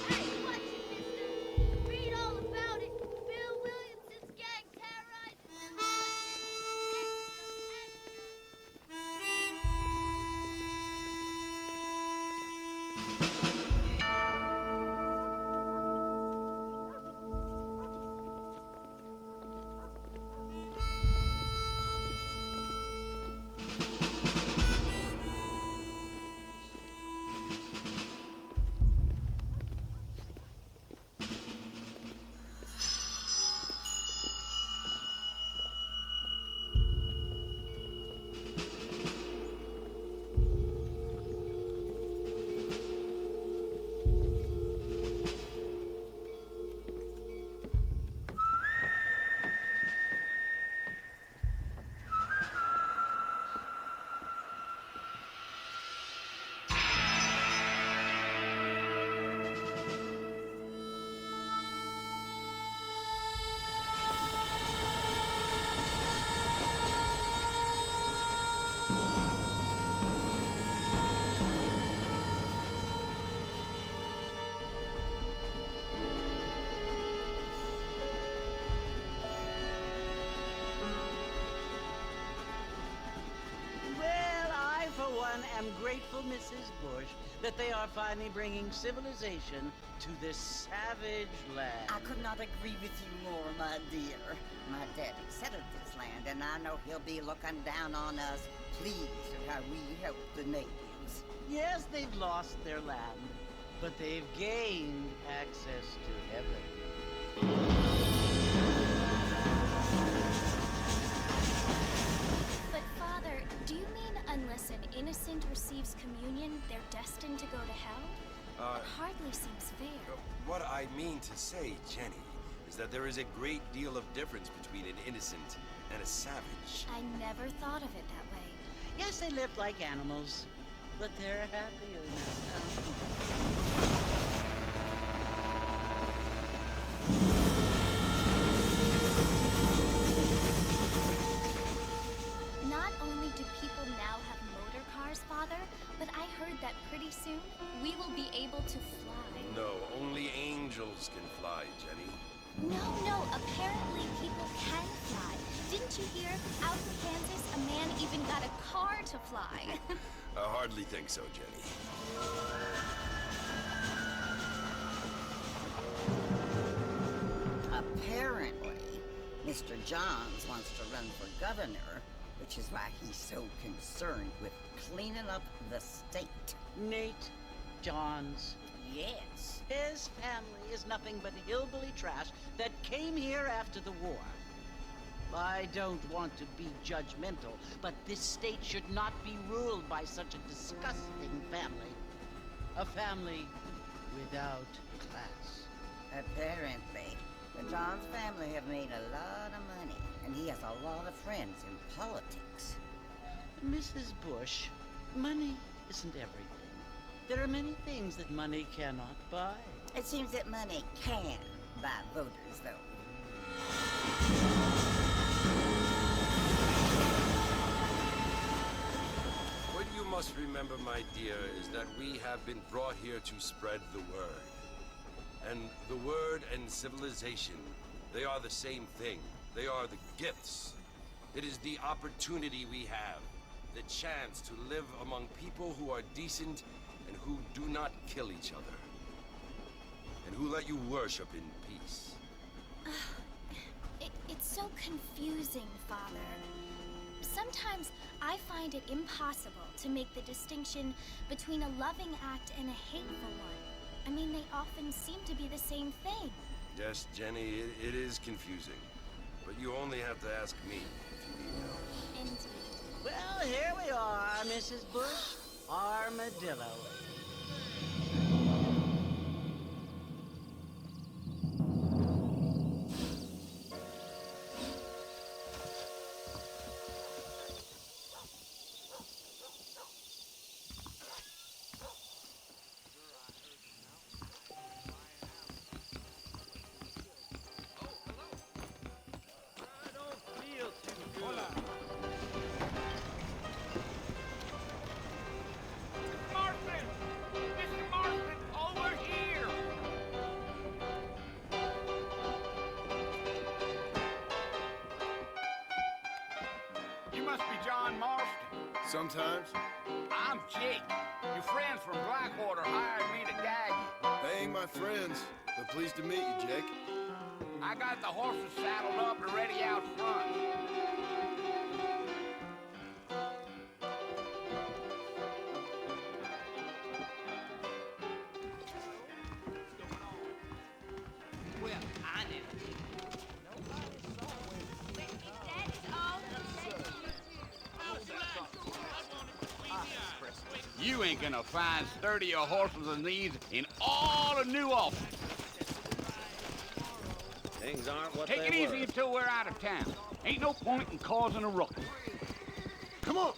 Hey, watch it, mister! Read all about it! Bill Williamson's gang terrorized Well, I, for one, am grateful, Mrs. Bush, that they are finally bringing civilization to this savage land. I could not agree with you more, my dear. My daddy settled this land, and I know he'll be looking down on us, pleased at how we help the natives. Yes, they've lost their land, but they've gained access to heaven. But Father, do you mean unless an innocent receives communion, they're destined to go to hell? It hardly seems fair. What I mean to say, Jenny, is that there is a great deal of difference between an innocent and a savage. I never thought of it that way. Yes, they lived like animals, but they're happier now. Not only do people now have motor cars, Father, but I heard that pretty soon we will be able to fly. No, only angels can fly, Jenny. No, apparently people can fly. Didn't you hear? Out in Kansas, a man even got a car to fly. I hardly think so, Jenny. Apparently, Mr. Johns wants to run for governor, which is why he's so concerned with cleaning up the state. Nate Johns. Yes. His family is nothing but hillbilly trash that came here after the war. I don't want to be judgmental, but this state should not be ruled by such a disgusting family. A family without class. Apparently, the Johns family have made a lot of money, and he has a lot of friends in politics. Mrs. Bush, money isn't everything. There are many things that money cannot buy. It seems that money can buy voters, though. What you must remember, my dear, is that we have been brought here to spread the word. And the word and civilization, they are the same thing. They are the gifts. It is the opportunity we have, the chance to live among people who are decent and who do not kill each other, and who let you worship in peace. It's so confusing, Father. Sometimes I find it impossible to make the distinction between a loving act and a hateful one. I mean, they often seem to be the same thing. Yes, Jenny, it is confusing. But you only have to ask me if you need help. Indeed. Well, here we are, Mrs. Bush. Armadillo. sometimes. I'm Jake. Your friends from Blackwater hired me to guide you. They ain't my friends, but pleased to meet you, Jake. I got the horses saddled up and ready out front. Well, I did. You ain't gonna find sturdier horses than these in all of New Ulster. Things aren't what Take they it easy were. until we're out of town. Ain't no point in causing a ruckus. Come on!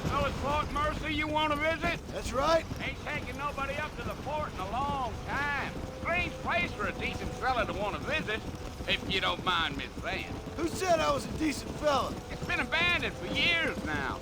So it's Fort Mercy you want to visit? That's right. Ain't taking nobody up to the fort in a long time. Strange place for a decent fella to want to visit, if you don't mind me saying. Who said I was a decent fella? It's been abandoned for years now.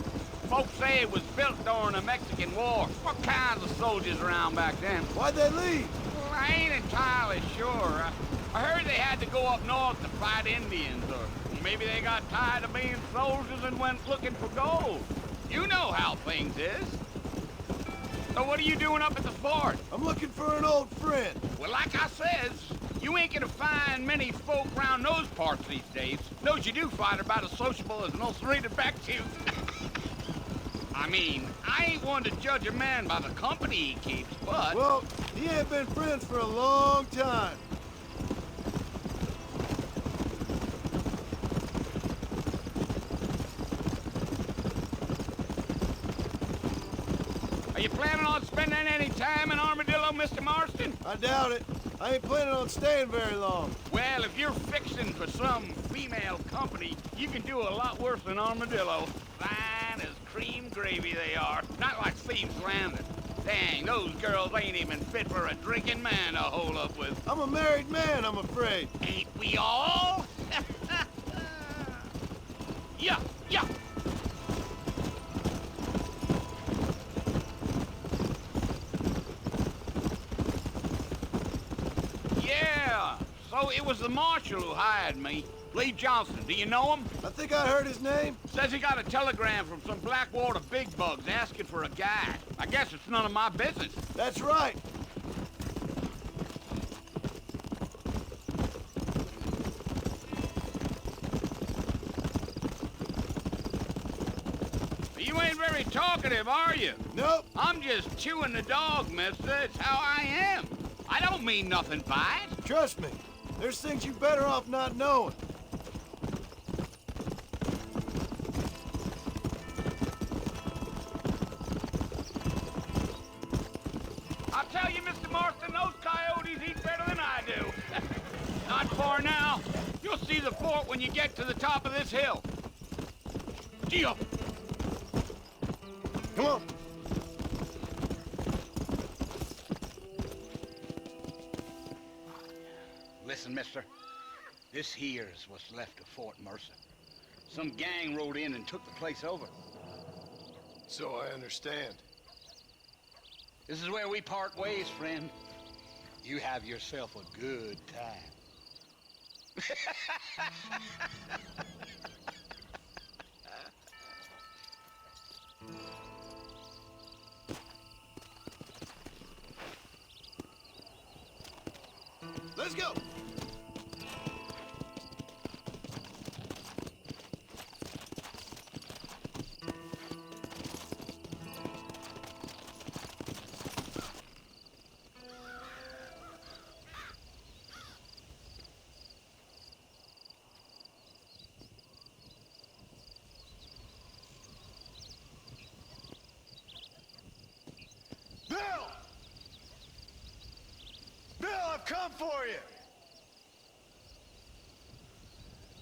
Folks say it was built during the Mexican War. What kinds of soldiers around back then? Why'd they leave? Well, I ain't entirely sure. I heard they had to go up north to fight Indians, or maybe they got tired of being soldiers and went looking for gold. You know how things is. So what are you doing up at the fort? I'm looking for an old friend. Well, like I says, you ain't gonna find many folk around those parts these days. Those you do find are about as sociable as an ulcerated back tooth. I mean, I ain't one to judge a man by the company he keeps, but... Well, he ain't been friends for a long time. Are you planning on spending any time in Armadillo, Mr. Marston? I doubt it. I ain't planning on staying very long. Well, if you're fixing for some female company, you can do a lot worse than Armadillo. Fine as cream gravy they are. Not like Thieves Landing. Dang, those girls ain't even fit for a drinking man to hole up with. I'm a married man, I'm afraid. Ain't we all? Yeah, yeah. Yeah, so it was the marshal who hired me. Lee Johnson, do you know him? I think I heard his name. Says he got a telegram from some Blackwater big bugs asking for a guide. I guess it's none of my business. That's right. You ain't very talkative, are you? Nope. I'm just chewing the dog, mister. It's how I am. I don't mean nothing by it. Trust me. There's things you better off not knowing. I'll tell you, Mr. Marston, those coyotes eat better than I do. Not far now. You'll see the fort when you get to the top of this hill. Gee up. Come on. Listen, mister. This here's what's left of Fort Mercer. Some gang rode in and took the place over. So I understand. This is where we part ways, friend. You have yourself a good time. Let's go. Bill! Bill, I've come for you!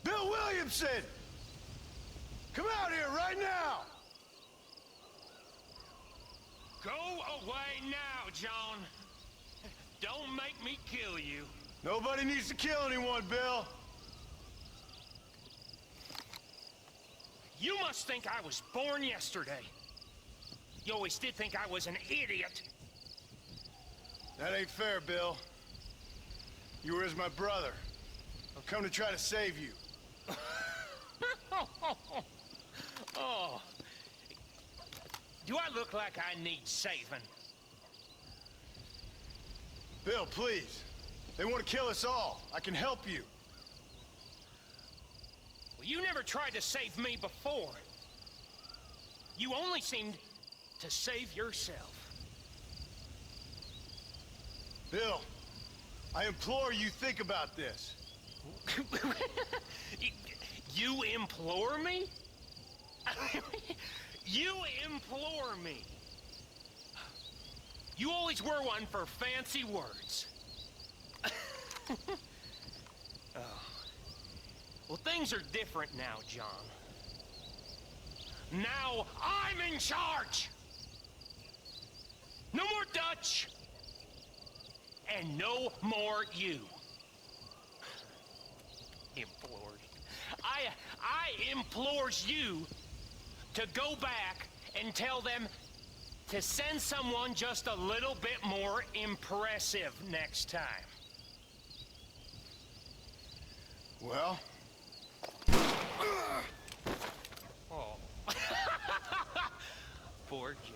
Bill Williamson! Come out here right now! Go away now, John. Don't make me kill you. Nobody needs to kill anyone, Bill. You must think I was born yesterday. You always did think I was an idiot. That ain't fair, Bill. You were as my brother. I've come to try to save you. Oh. Do I look like I need saving? Bill, please. They want to kill us all. I can help you. Well, you never tried to save me before. You only seemed to save yourself. Bill, I implore you think about this. You implore me? You implore me. You always were one for fancy words. Oh. Well, things are different now, John. Now I'm in charge! No more Dutch! And no more you. Implores. I implores you to go back and tell them to send someone just a little bit more impressive next time. Well? Oh. Poor Jim.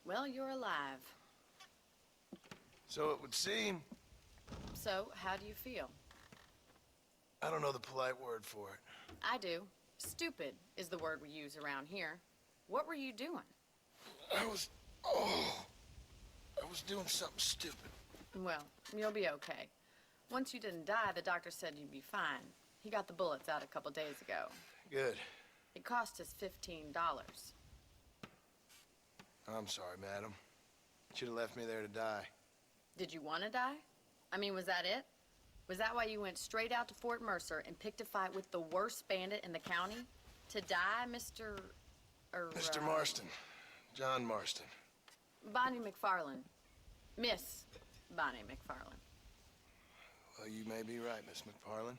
Well, you're alive. So it would seem. So, how do you feel? I don't know the polite word for it. I do. Stupid is the word we use around here. What were you doing? I was doing something stupid. Well, you'll be okay. Once you didn't die, the doctor said you'd be fine. He got the bullets out a couple days ago. Good. It cost us $15. I'm sorry, madam. Should have left me there to die. Did you want to die? I mean, was that it? Was that why you went straight out to Fort Mercer and picked a fight with the worst bandit in the county? To die, Mr. Mr. Marston. John Marston. Bonnie McFarland. Miss Bonnie McFarland. Well, you may be right, Miss McFarland.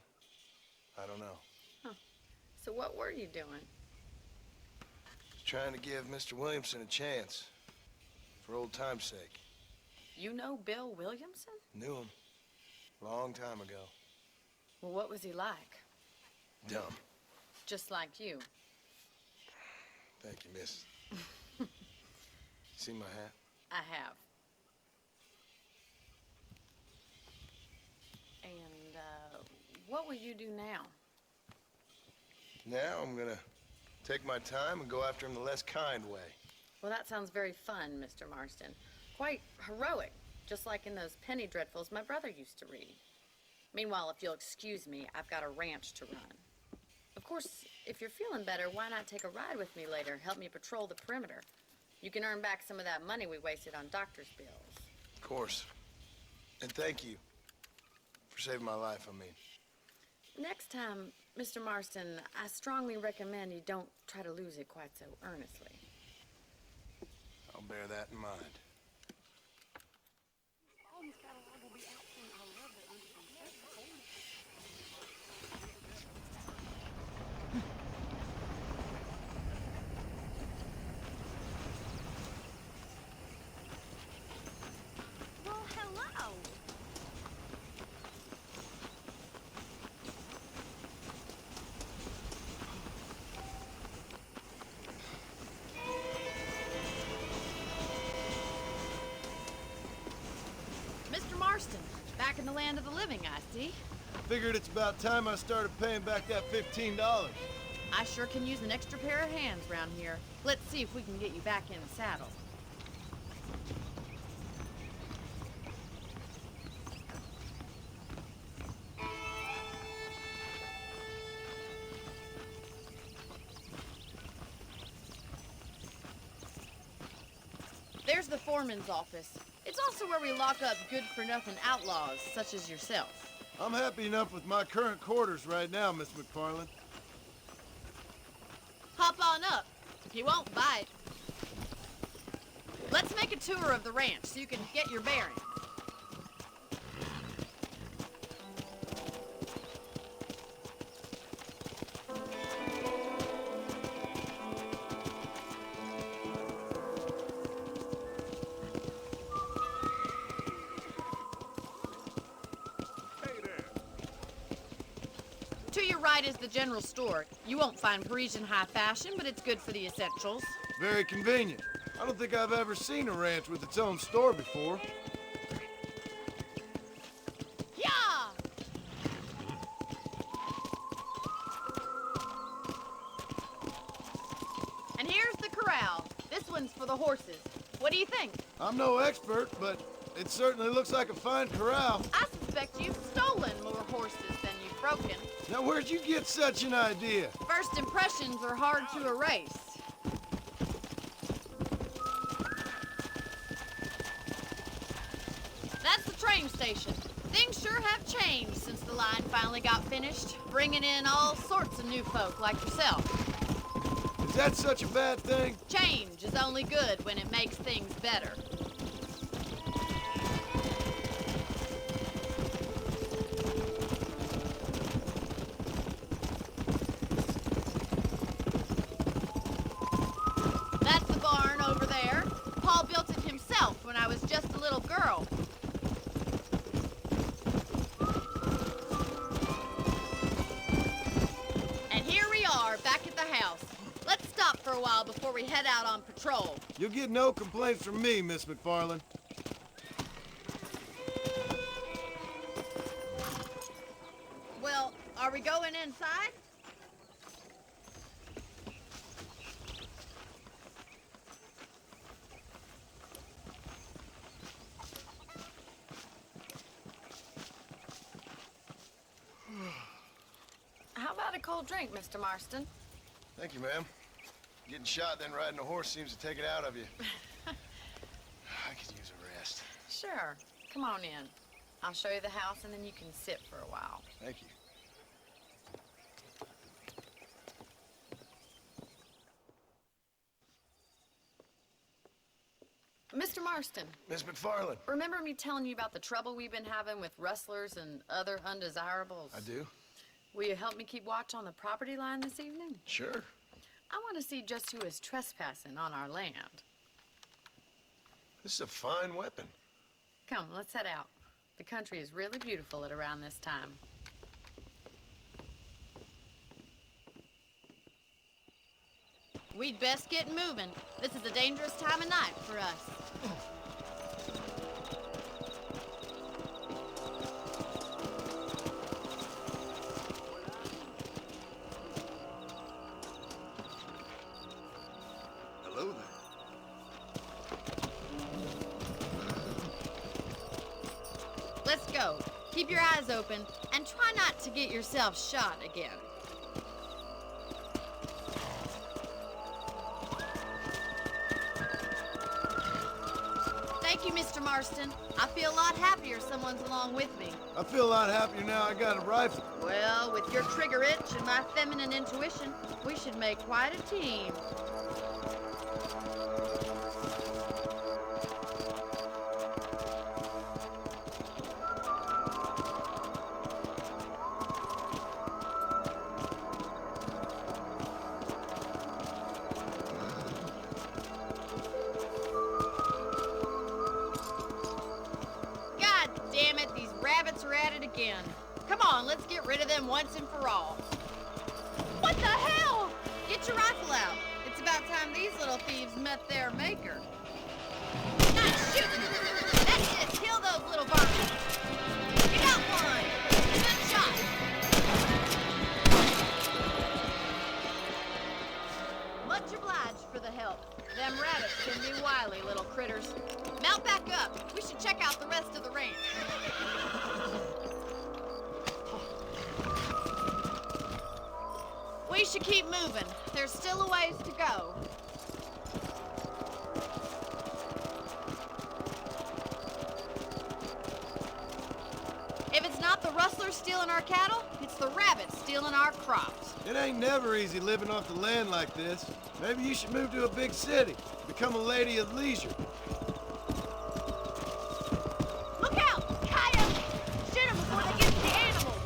I don't know. Huh. So what were you doing? Just trying to give Mr. Williamson a chance. For old time's sake. You know Bill Williamson? Knew him. Long time ago. Well, what was he like? Dumb. Just like you. Thank you, miss. See my hat? I have. And, what will you do now? Now I'm gonna take my time and go after him the less kind way. Well, that sounds very fun, Mr. Marston. Quite heroic, just like in those penny dreadfuls my brother used to read. Meanwhile, if you'll excuse me, I've got a ranch to run. Of course, if you're feeling better, why not take a ride with me later? Help me patrol the perimeter. You can earn back some of that money we wasted on doctor's bills. Of course. And thank you for saving my life, I mean. Next time, Mr. Marston, I strongly recommend you don't try to lose it quite so earnestly. I'll bear that in mind. Well, hello. back in the land of the living, I see. Figured it's about time I started paying back that $15. I sure can use an extra pair of hands around here. Let's see if we can get you back in the saddle. There's the foreman's office. It's also where we lock up good-for-nothing outlaws, such as yourself. I'm happy enough with my current quarters right now, Miss McFarland. Hop on up. He won't bite. Let's make a tour of the ranch so you can get your bearings. To your right is the general store. You won't find Parisian high fashion, but it's good for the essentials. Very convenient. I don't think I've ever seen a ranch with its own store before. Yeah! And here's the corral. This one's for the horses. What do you think? I'm no expert, but it certainly looks like a fine corral. I suspect you've stolen more horses than you've broken. Now, where'd you get such an idea? First impressions are hard to erase. That's the train station. Things sure have changed since the line finally got finished, bringing in all sorts of new folk like yourself. Is that such a bad thing? Change is only good when it makes things better. That's the barn over there. Paul built it himself when I was just a little girl. And here we are, back at the house. Let's stop for a while before we head out on patrol. You'll get no complaints from me, Miss McFarland. Well, are we going inside? How about a cold drink, Mr. Marston? Thank you, ma'am. Getting shot, then riding a horse seems to take it out of you. I could use a rest. Sure. Come on in. I'll show you the house, and then you can sit for a while. Thank you. Mr. Marston, Miss McFarland. remember me telling you about the trouble we've been having with rustlers and other undesirables? I do? Will you help me keep watch on the property line this evening? Sure. I want to see just who is trespassing on our land. This is a fine weapon. Come, let's head out. The country is really beautiful at around this time. We'd best get moving. This is a dangerous time of night for us. Hello there. Let's go. Keep your eyes open and try not to get yourself shot again. Thank you, Mr. Marston. I feel a lot happier someone's along with me. I feel a lot happier now I got a rifle. Well, with your trigger itch and my feminine intuition, we should make quite a team. God damn it, these rabbits are at it again. Come on, let's get rid of them once and for all. What the hell? Get your rifle out. It's about time these little thieves met their maker. Not shooting! That's it! Kill those little varmints! help. Them rabbits can be wily little critters. Mount back up. We should check out the rest of the ranch. We should keep moving. There's still a ways to go. If it's not the rustlers stealing our cattle, it's the rabbits stealing our crops. It ain't never easy living off the land like this. Maybe you should move to a big city. Become a lady of leisure. Look out! Coyotes! Shoot them before they get to the animals!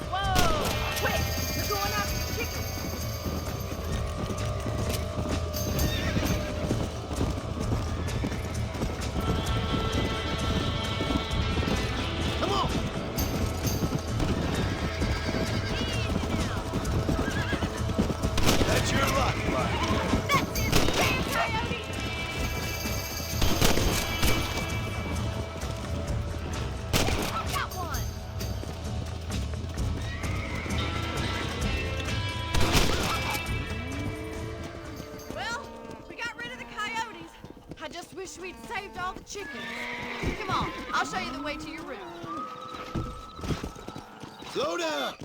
Whoa! Quick! They're going after the chickens! Come on! That's your luck, bud. That's it! Damn coyote! I got one! Well, we got rid of the coyotes. I just wish we'd saved all the chickens. Come on, I'll show you the way to your room. Slow down!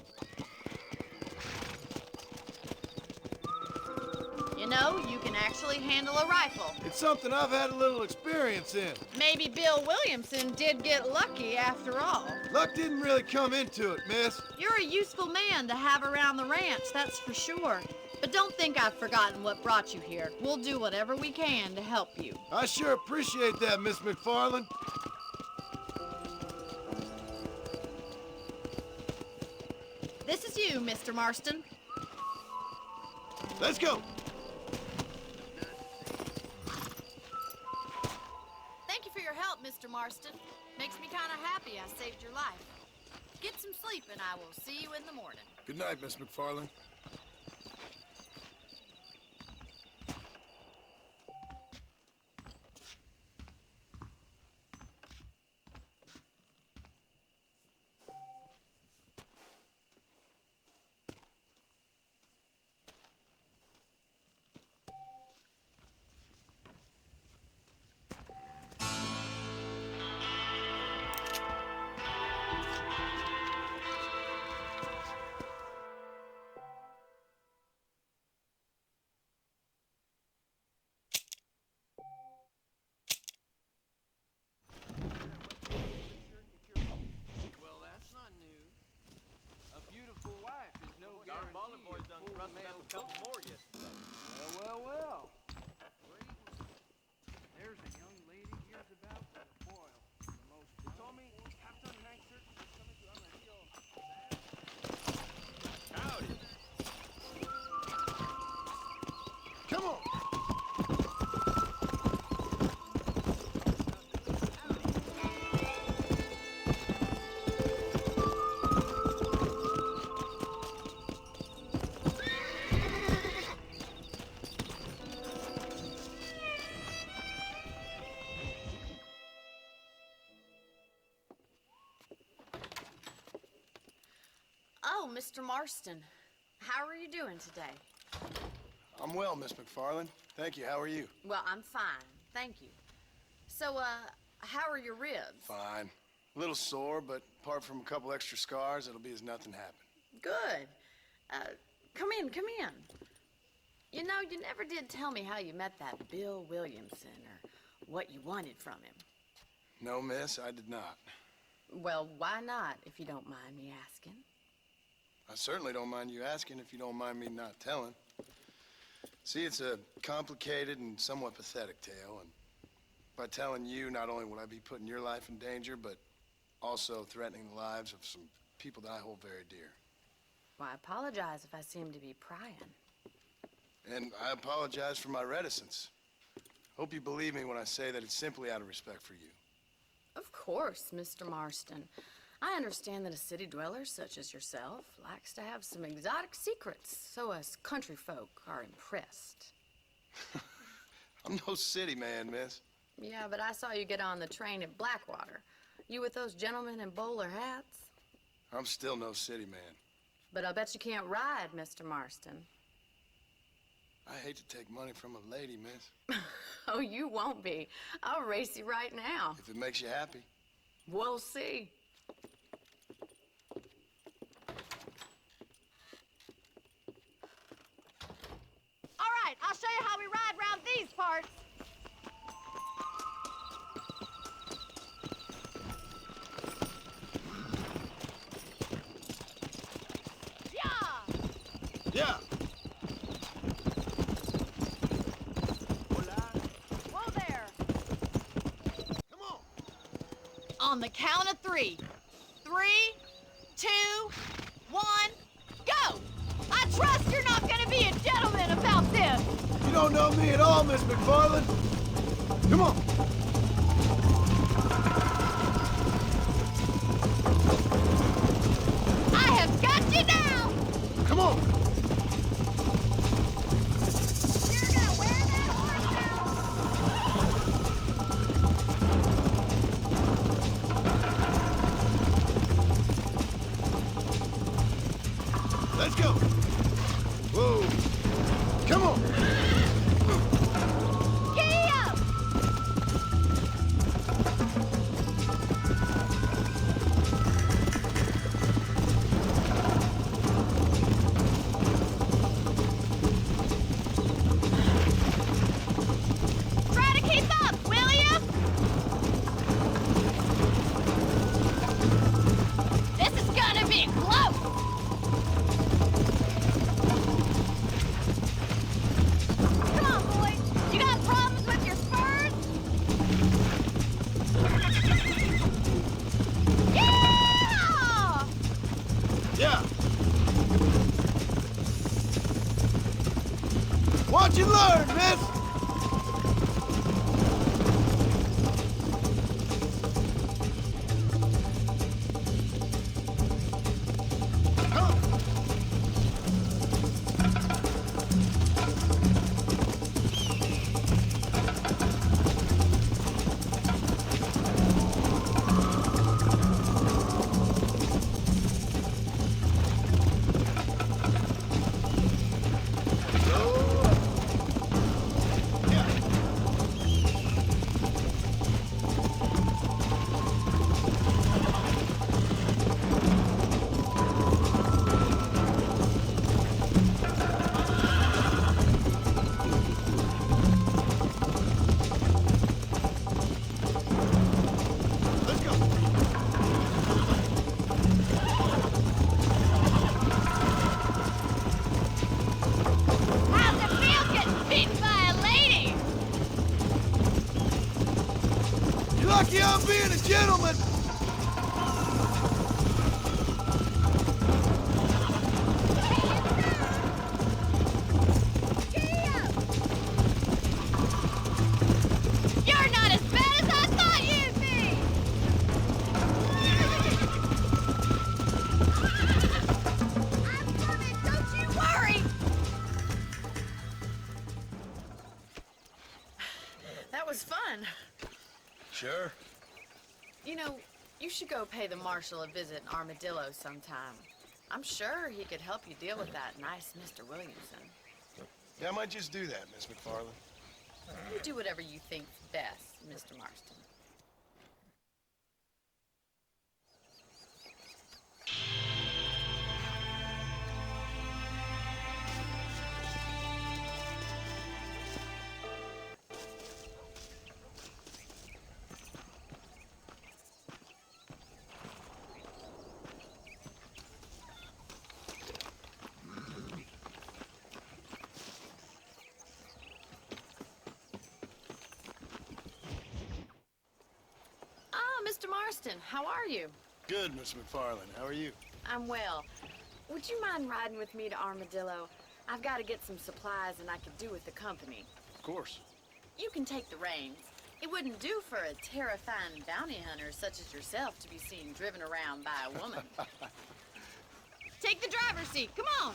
You know, you can actually handle a rifle. It's something I've had a little experience in. Maybe Bill Williamson did get lucky after all. Luck didn't really come into it, miss. You're a useful man to have around the ranch, that's for sure. But don't think I've forgotten what brought you here. We'll do whatever we can to help you. I sure appreciate that, Miss McFarland. This is you, Mr. Marston. Let's go. Thank you for your help, Mr. Marston. Makes me kind of happy I saved your life. Get some sleep and I will see you in the morning. Good night, Miss McFarland. Well. There's a young lady here's about to boil. The most. They told me Captain Hank Church is coming to Amarillo. Howdy. Come on. Oh, Mr. Marston. How are you doing today? I'm well, Miss McFarland. Thank you. How are you? Well, I'm fine. Thank you. So, how are your ribs? Fine. A little sore, but apart from a couple extra scars, it'll be as nothing happened. Good. Come in. You know, you never did tell me how you met that Bill Williamson or what you wanted from him. No, miss, I did not. Well, why not, if you don't mind me asking? I certainly don't mind you asking if you don't mind me not telling. See, it's a complicated and somewhat pathetic tale, and by telling you, not only would I be putting your life in danger, but also threatening the lives of some people that I hold very dear. Well, I apologize if I seem to be prying. And I apologize for my reticence. Hope you believe me when I say that it's simply out of respect for you. Of course, Mr. Marston. I understand that a city dweller such as yourself likes to have some exotic secrets, so us country folk are impressed. I'm no city man, miss. Yeah, but I saw you get on the train at Blackwater. You with those gentlemen in bowler hats? I'm still no city man. But I bet you can't ride, Mr. Marston. I hate to take money from a lady, miss. Oh, you won't be. I'll race you right now. If it makes you happy. We'll see. All right, I'll show you how we ride around these parts. Yeah! Yeah. Whoa there. Come on. On the count of 3. 3, 2, 1, go! I trust you're not gonna be a gentleman about this. You don't know me at all, Miss McFarland. Come on. I have got you now! Come on. You're gonna wear that horse now? Let's go. Whoa. Come on. Giddy up! Try to keep up, will ya? This is gonna be close! Come on, boy. You got problems with your spurs? Yeah! Yeah. Watch and learn, miss. Come. Let's go. How's it feel getting beaten by a lady? You're lucky I'm being a gentleman. You're not as bad as I thought you'd be! I'm coming, don't you worry! That was fun. Sure. You know, you should go pay the marshal a visit in Armadillo sometime. I'm sure he could help you deal with that nice Mr. Williamson. Yeah, I might just do that, Miss McFarland. You do whatever you think's best, Mr. Marston. Mr. Marston, how are you? Good, Miss McFarland. How are you? I'm well. Would you mind riding with me to Armadillo? I've got to get some supplies and I could do with the company. Of course. You can take the reins. It wouldn't do for a terrifying bounty hunter such as yourself to be seen driven around by a woman. Take the driver's seat. Come on.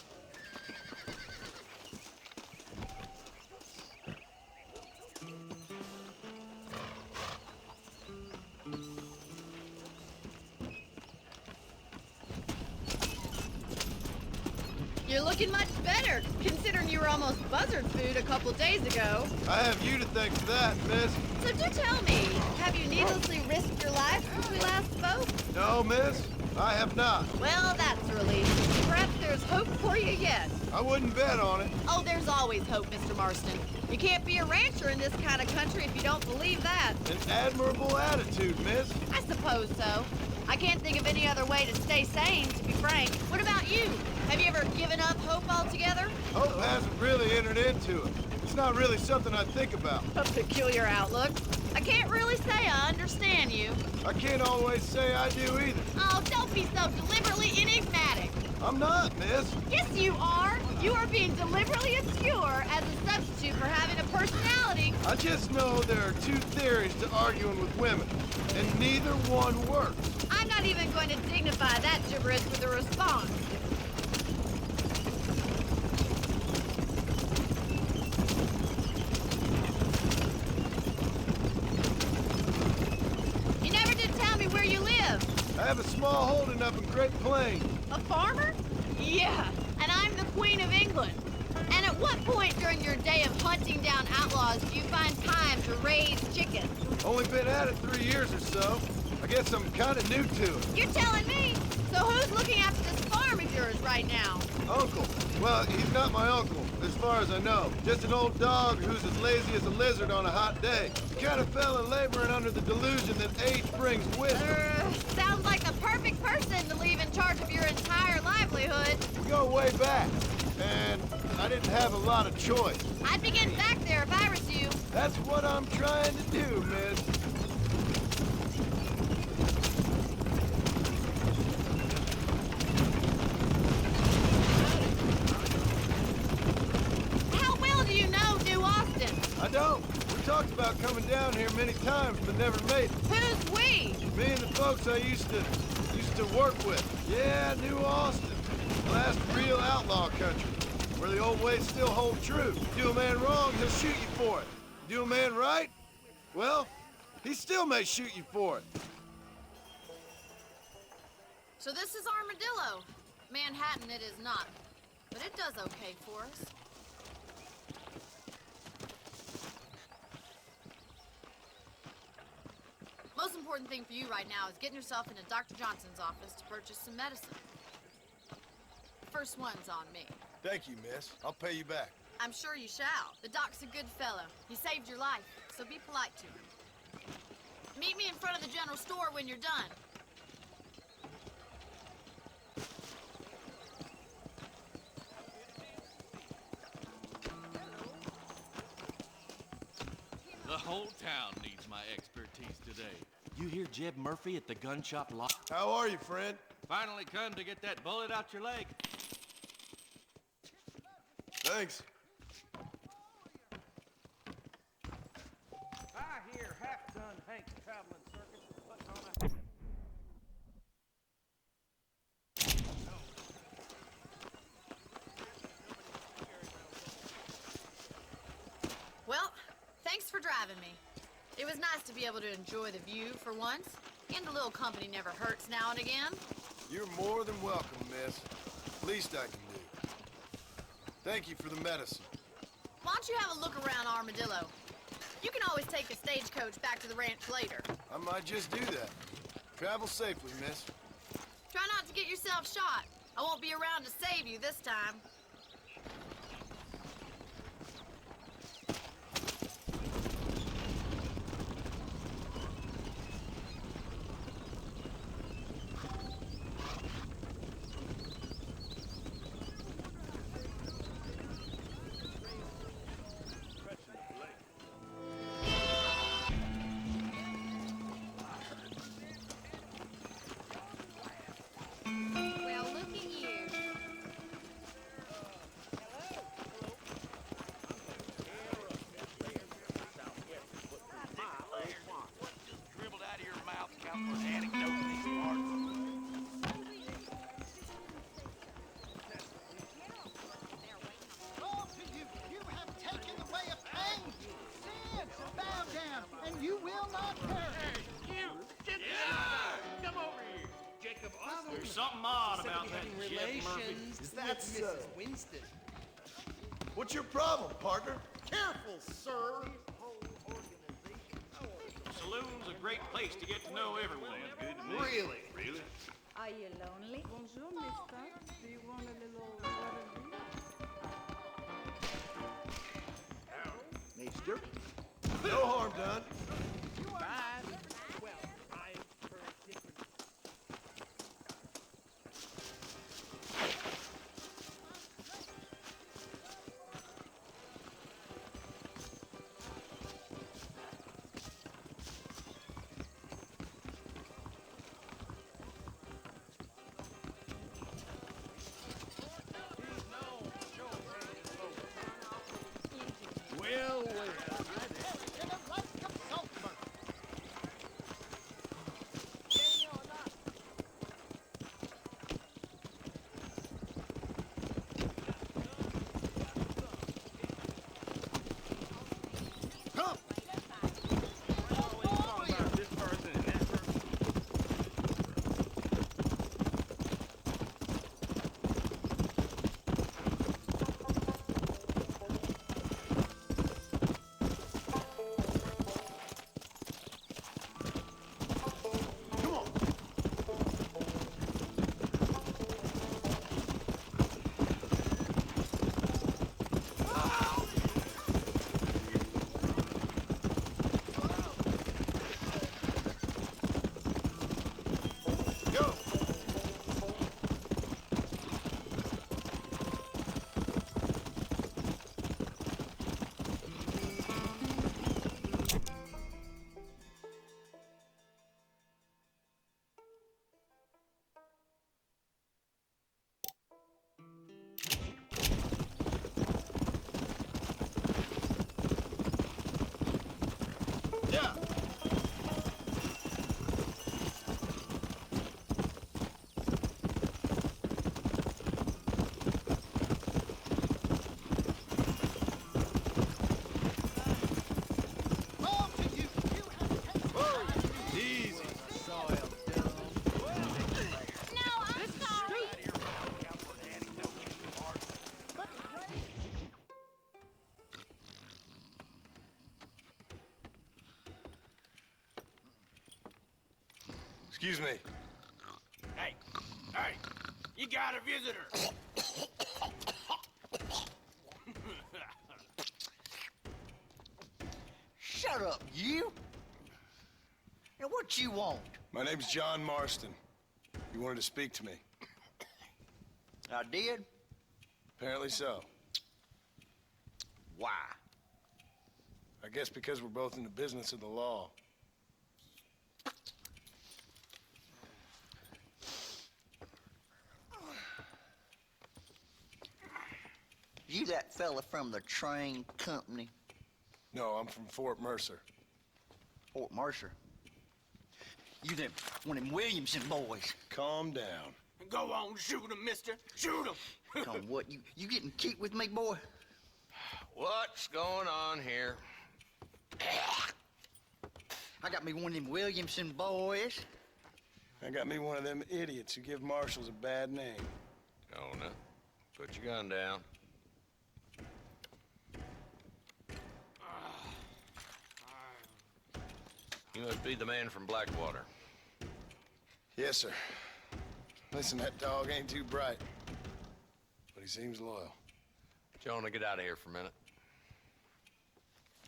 You're looking much better, considering you were almost buzzard food a couple days ago. I have you to thank for that, miss. So do tell me, have you needlessly risked your life since we last spoke? No, miss, I have not. Well, that's a relief. Perhaps there's hope for you yet. I wouldn't bet on it. Oh, there's always hope, Mr. Marston. You can't be a rancher in this kind of country if you don't believe that. An admirable attitude, miss. I suppose so. I can't think of any other way to stay sane, to be frank. What about you? Have you ever given up hope altogether? Hope hasn't really entered into it. It's not really something I think about. A peculiar outlook. I can't really say I understand you. I can't always say I do either. Oh, don't be so deliberately enigmatic. I'm not, miss. Yes, you are. You are being deliberately obscure as a substitute for having a personality. I just know there are two theories to arguing with women, and neither one works. I'm not even going to dignify that gibberish with a response. You never did tell me where you live. I have a small holding up in Great Plains. A farmer? Yeah, and I'm the Queen of England. And at what point during your day of hunting down outlaws do you find time to raise chickens? Only been at it 3 years or so. I guess I'm kind of new to it. You're telling me? So who's looking after this farm of yours right now? Uncle. Well, he's not my uncle, as far as I know. Just an old dog who's as lazy as a lizard on a hot day. He kind of fell in laboring under the delusion that age brings wisdom. Sounds like the perfect person to leave in charge of your entire livelihood. We go way back, and I didn't have a lot of choice. I'd be getting back there if I was you. That's what I'm trying to do, miss. How well do you know New Austin? I don't. We talked about coming down here many times, but never made it. Who's we? Me and the folks I used to work with. Yeah, New Austin. Last real outlaw country, where the old ways still hold true. Do a man wrong, he'll shoot you for it. Do a man right? Well, he still may shoot you for it. So this is Armadillo. Manhattan it is not, but it does okay for us. Most important thing for you right now is getting yourself into Dr. Johnson's office to purchase some medicine. First one's on me. Thank you, miss. I'll pay you back. I'm sure you shall. The doc's a good fellow. He saved your life, so be polite to him. Meet me in front of the general store when you're done. The whole town needs my expertise today. You hear Jeb Murphy at the gun shop lot? How are you, friend? Finally come to get that bullet out your leg. Thanks. I hear half-done Hank's traveling circus putting on a... Well, thanks for driving me. It was nice to be able to enjoy the view for once, and a little company never hurts now and again. You're more than welcome, miss. Least I can do. Thank you for the medicine. Why don't you have a look around Armadillo? You can always take the stagecoach back to the ranch later. I might just do that. Travel safely, miss. Try not to get yourself shot. I won't be around to save you this time. Well, look at you. Dribbled out of your mouth, count for an anecdote in these parts. All to you, you have taken the way of pain. Sin, bow down, and you will not perish. You! Get down! Come over here! Jacob There's something odd about that Jeb Murphy. Is that so? Winston. What's your problem, partner? Careful, sir. Saloon's a great place to get to know everyone. Good to me. Really? Really? Are you lonely? Bonjour, mister. Do you want a little water? Mister? No harm done. Well, I've heard different. Well, well. Excuse me. Hey, you got a visitor. Shut up, you! Now what you want? My name's John Marston. You wanted to speak to me. I did? Apparently so. Why? I guess because we're both in the business of the law. You that fella from the train company? No, I'm from Fort Mercer. Fort Mercer? You them, one of them Williamson boys. Calm down. Go on, shoot him, mister. Shoot him. Come, what, you getting kicked with me, boy? What's going on here? I got me one of them Williamson boys. I got me one of them idiots who give marshals a bad name. Jonah, put your gun down. You must be the man from Blackwater. Yes, sir. Listen, that dog ain't too bright, but he seems loyal. Jonah, get out of here for a minute.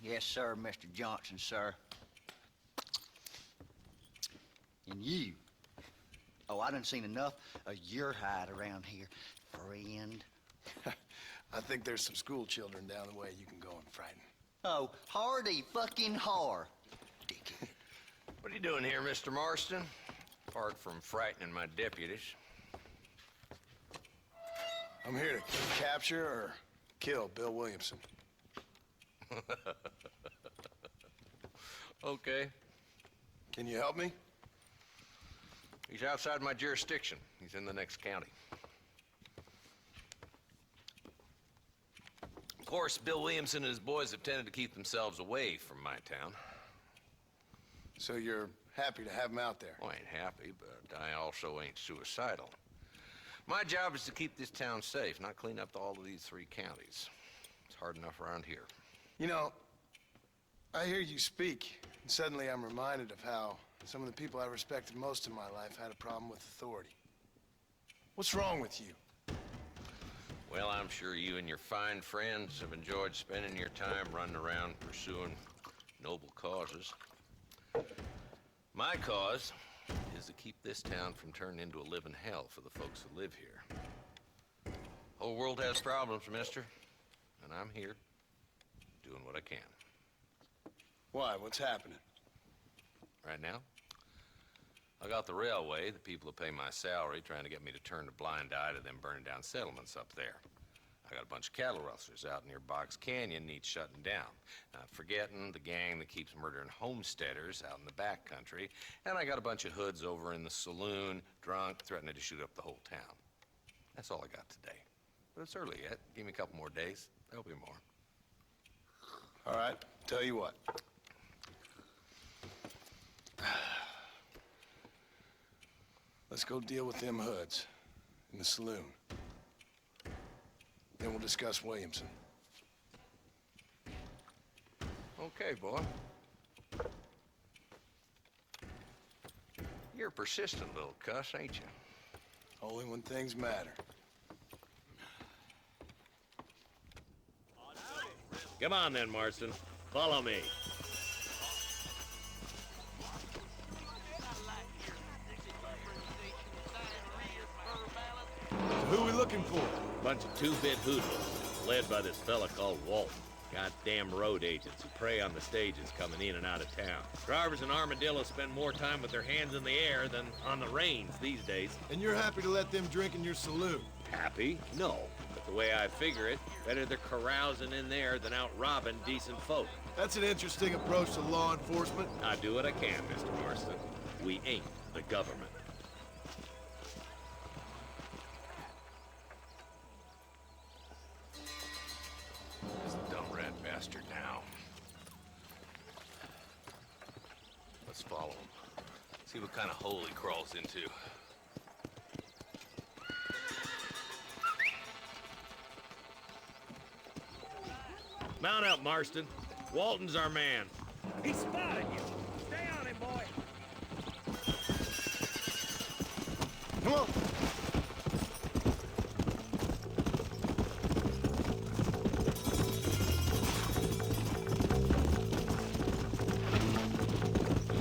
Yes, sir, Mr. Johnson, sir. And you. Oh, I done seen enough of your hide around here, friend. I think there's some school children down the way you can go and frighten. Oh, hardy fucking har. Dickhead. What are you doing here, Mr. Marston? Apart from frightening my deputies. I'm here to capture or kill Bill Williamson. Okay. Can you help me? He's outside my jurisdiction. He's in the next county. Of course, Bill Williamson and his boys have tended to keep themselves away from my town. So you're happy to have him out there? Well, I ain't happy, but I also ain't suicidal. My job is to keep this town safe, not clean up all of these 3 counties. It's hard enough around here. You know, I hear you speak, and suddenly I'm reminded of how some of the people I respected most in my life had a problem with authority. What's wrong with you? Well, I'm sure you and your fine friends have enjoyed spending your time running around pursuing noble causes. My cause is to keep this town from turning into a living hell for the folks who live here. Whole world has problems, mister, and I'm here doing what I can. Why? What's happening? Right now, I got the railway, the people who pay my salary, trying to get me to turn a blind eye to them burning down settlements up there. I got a bunch of cattle rustlers out near Box Canyon needs shutting down. Not forgetting the gang that keeps murdering homesteaders out in the back country. And I got a bunch of hoods over in the saloon, drunk, threatening to shoot up the whole town. That's all I got today. But it's early yet. Give me a couple more days. There'll be more. All right, tell you what. Let's go deal with them hoods in the saloon. Then we'll discuss Williamson. Okay, boy. You're a persistent little cuss, ain't you? Only when things matter. Come on then, Marston. Follow me. Who we looking for? Bunch of two-bit hoodlums, led by this fella called Walton. Goddamn road agents who prey on the stages coming in and out of town. Drivers and armadillos spend more time with their hands in the air than on the reins these days. And you're happy to let them drink in your saloon? Happy? No. But the way I figure it, better they're carousing in there than out robbing decent folk. That's an interesting approach to law enforcement. I do what I can, Mr. Marston. We ain't the government. This dumb rat bastard now. Let's follow him. See what kind of hole he crawls into. Mount up, Marston. Walton's our man. He spotted you. Stay on him, boy. Come on.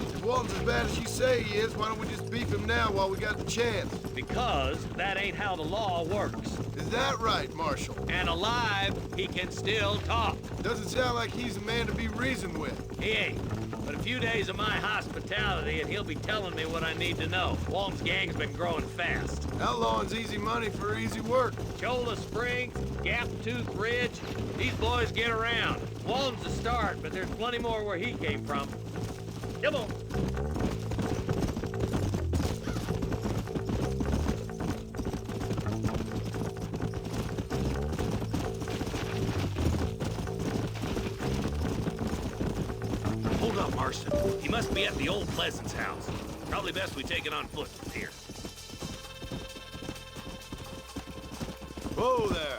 If Walton's as bad as you say he is, why don't we just beef him now while we got the chance? Because that ain't how the law works. Is that right, Marshal? And alive, he can still talk. Doesn't sound like he's a man to be reasoned with. He ain't. But a few days of my hospitality and he'll be telling me what I need to know. Walton's gang's been growing fast. Outlawing's easy money for easy work. Cholla Springs, Gap Tooth Ridge, these boys get around. Walton's the start, but there's plenty more where he came from. Come on. Hold up, Marston. He must be at the old Pleasance house. Probably best we take it on foot from here. Whoa there.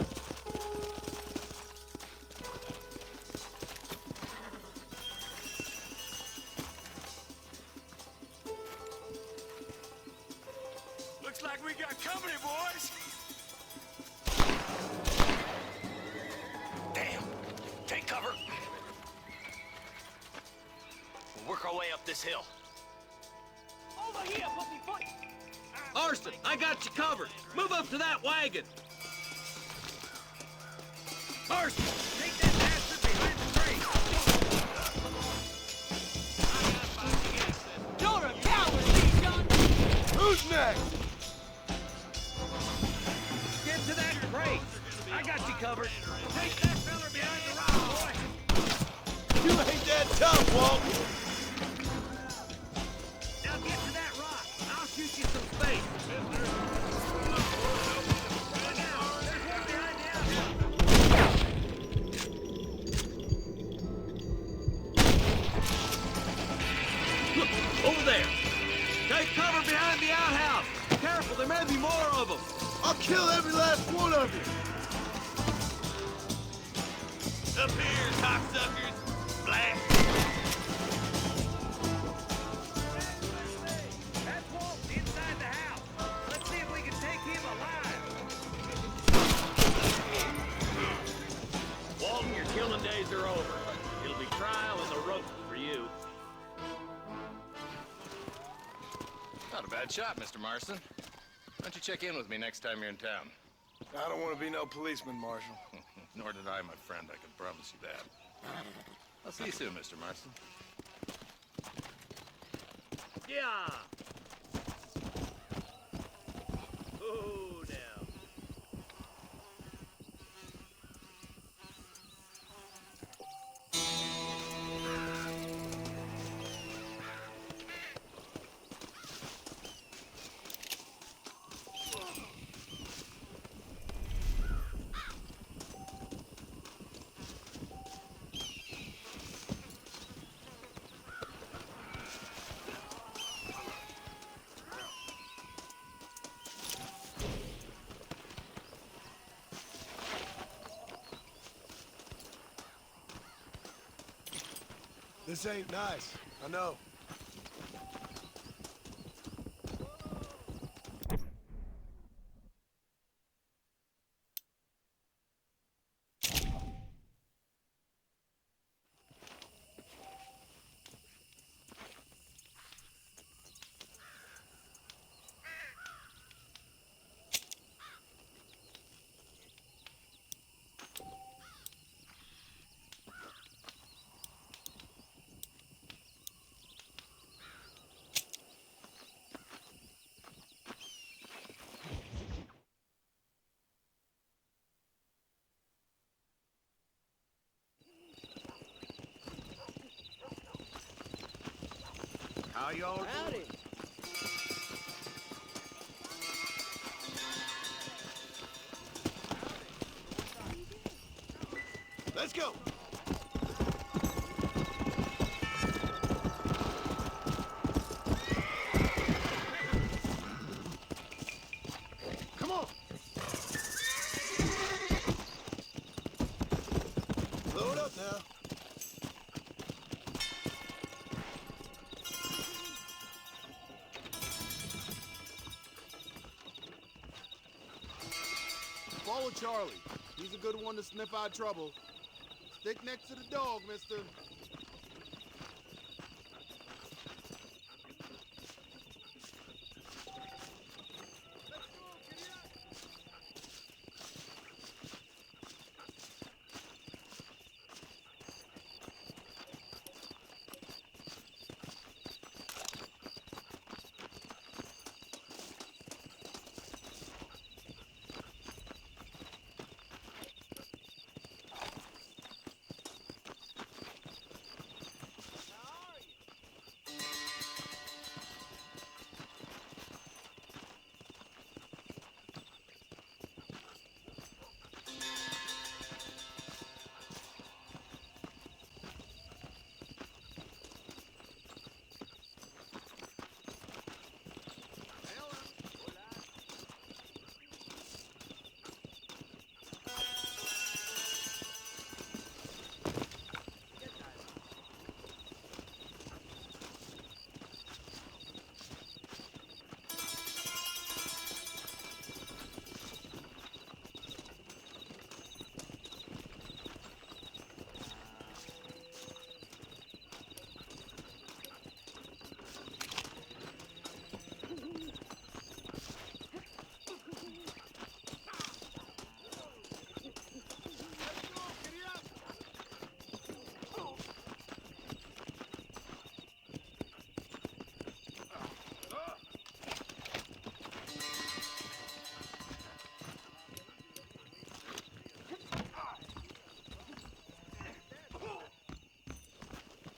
Looks like we got company, boys. Damn. Take cover. We'll work our way up this hill. Over here, put me foot. Marston, I got you covered. Move up to that wagon. Marston, take that bastard behind the tree. You're a coward, Bichon! Who's next? Get to that crate. I got you covered. Take that fella behind the rock, boy. You ain't that tough, Walton. Now get to that rock. I'll shoot you some space. Look out. There's one behind the outhouse. Over there! Take cover behind the outhouse! Careful, there may be more of them! I'll kill every last one of you! Up here, cocksuckers! Blast! That's Walt inside the house. Let's see if we can take him alive. Walton, your killing days are over. It'll be trial and the rope for you. Not a bad shot, Mr. Marston. Why don't you check in with me next time you're in town? I don't want to be no policeman, Marshal. Nor did I, my friend. I can promise you that. I'll see you soon, Mr. Marston. Yeah! Oh, now. This ain't nice, I know. How y'all doing? Let's go! Come on! Load up now. Follow Charlie. He's a good one to sniff out trouble. Stick next to the dog, mister.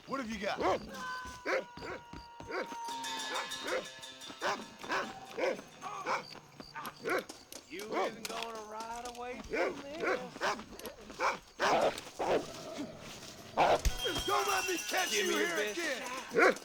What have you got? You isn't gonna ride away from this. Don't let me catch Give you me your here best again!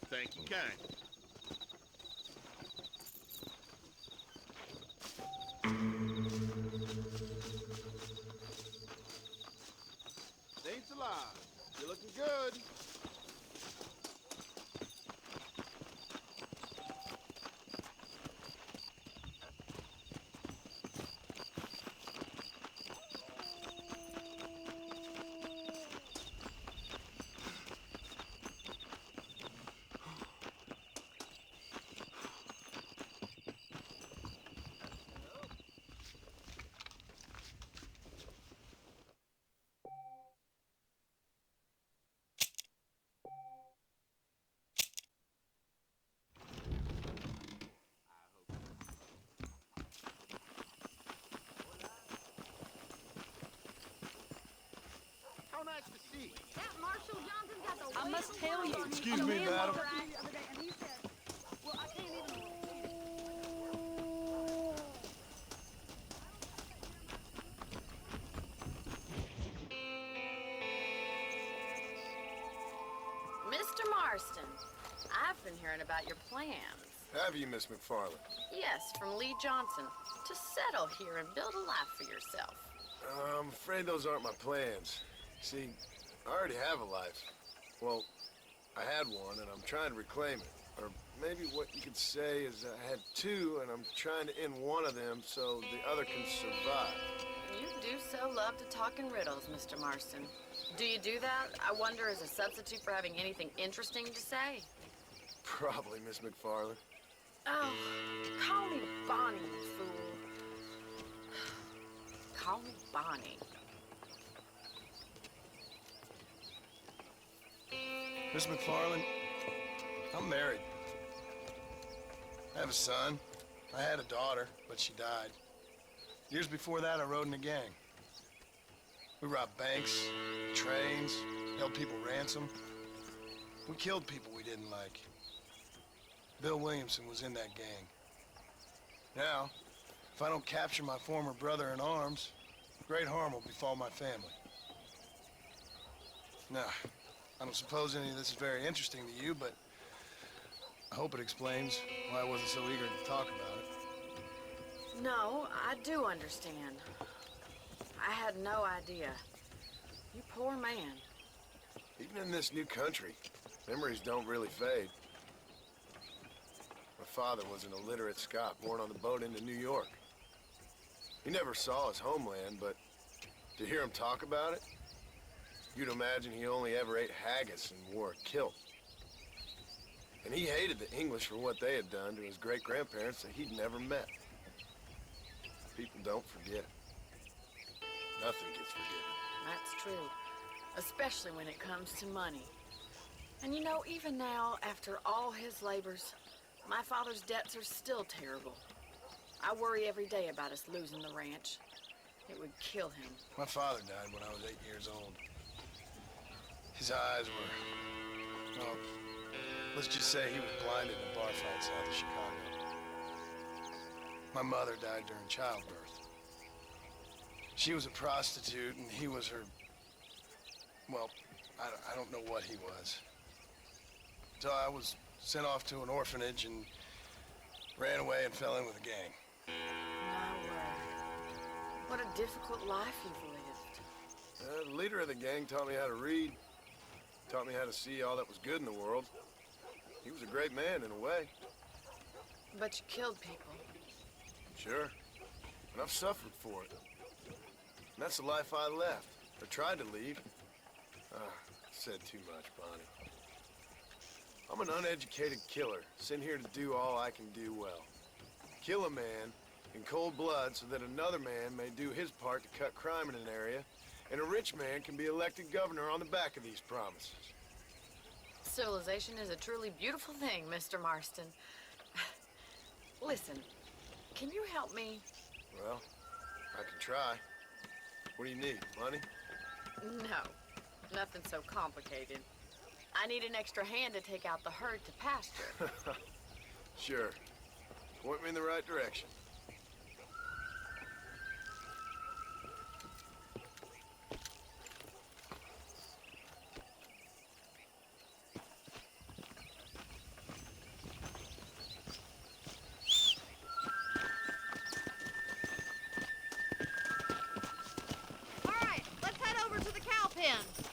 Thank you, kind. Saints alive. You're looking good. How nice to see. That Marshall Johnson's got the I must tell you. Excuse me, madam. Mr. Marston, I've been hearing about your plans. Have you, Miss McFarland? Yes, from Lee Johnson. To settle here and build a life for yourself. I'm afraid those aren't my plans. See, I already have a life. Well, I had one, and I'm trying to reclaim it. Or maybe what you could say is I had two, and I'm trying to end one of them so the other can survive. You do so love to talk in riddles, Mr. Marston. Do you do that, I wonder, as a substitute for having anything interesting to say? Probably, Miss McFarland. Oh, call me Bonnie, you fool. Call me Bonnie. Miss McFarland, I'm married. I have a son. I had a daughter, but she died. Years before that, I rode in a gang. We robbed banks, trains, held people ransom. We killed people we didn't like. Bill Williamson was in that gang. Now, if I don't capture my former brother in arms, great harm will befall my family. Now, I don't suppose any of this is very interesting to you, but I hope it explains why I wasn't so eager to talk about it. No, I do understand. I had no idea. You poor man. Even in this new country, memories don't really fade. My father was an illiterate Scot born on the boat into New York. He never saw his homeland, but to hear him talk about it, you'd imagine he only ever ate haggis and wore a kilt. And he hated the English for what they had done to his great-grandparents that he'd never met. People don't forget. Nothing gets forgiven. That's true. Especially when it comes to money. And you know, even now, after all his labors, my father's debts are still terrible. I worry every day about us losing the ranch. It would kill him. My father died when I was 8 years old. His eyes were, well, let's just say he was blinded in a bar fight south of Chicago. My mother died during childbirth. She was a prostitute, and he was her, well, I don't know what he was. So I was sent off to an orphanage and ran away and fell in with a gang. No way. What a difficult life you've lived. The leader of the gang taught me how to read, taught me how to see all that was good in the world. He was a great man in a way. But you killed people. Sure. And I've suffered for it. And that's the life I left, or tried to leave. Said too much, Bonnie. I'm an uneducated killer, sent here to do all I can do well. kill a man in cold blood so that another man may do his part to cut crime in an area, and a rich man can be elected governor on the back of these promises. Civilization is a truly beautiful thing, Mr. Marston. Listen, can you help me? Well, I can try. What do you need? Money? No, nothing so complicated. I need an extra hand to take out the herd to pasture. Sure. Point me in the right direction.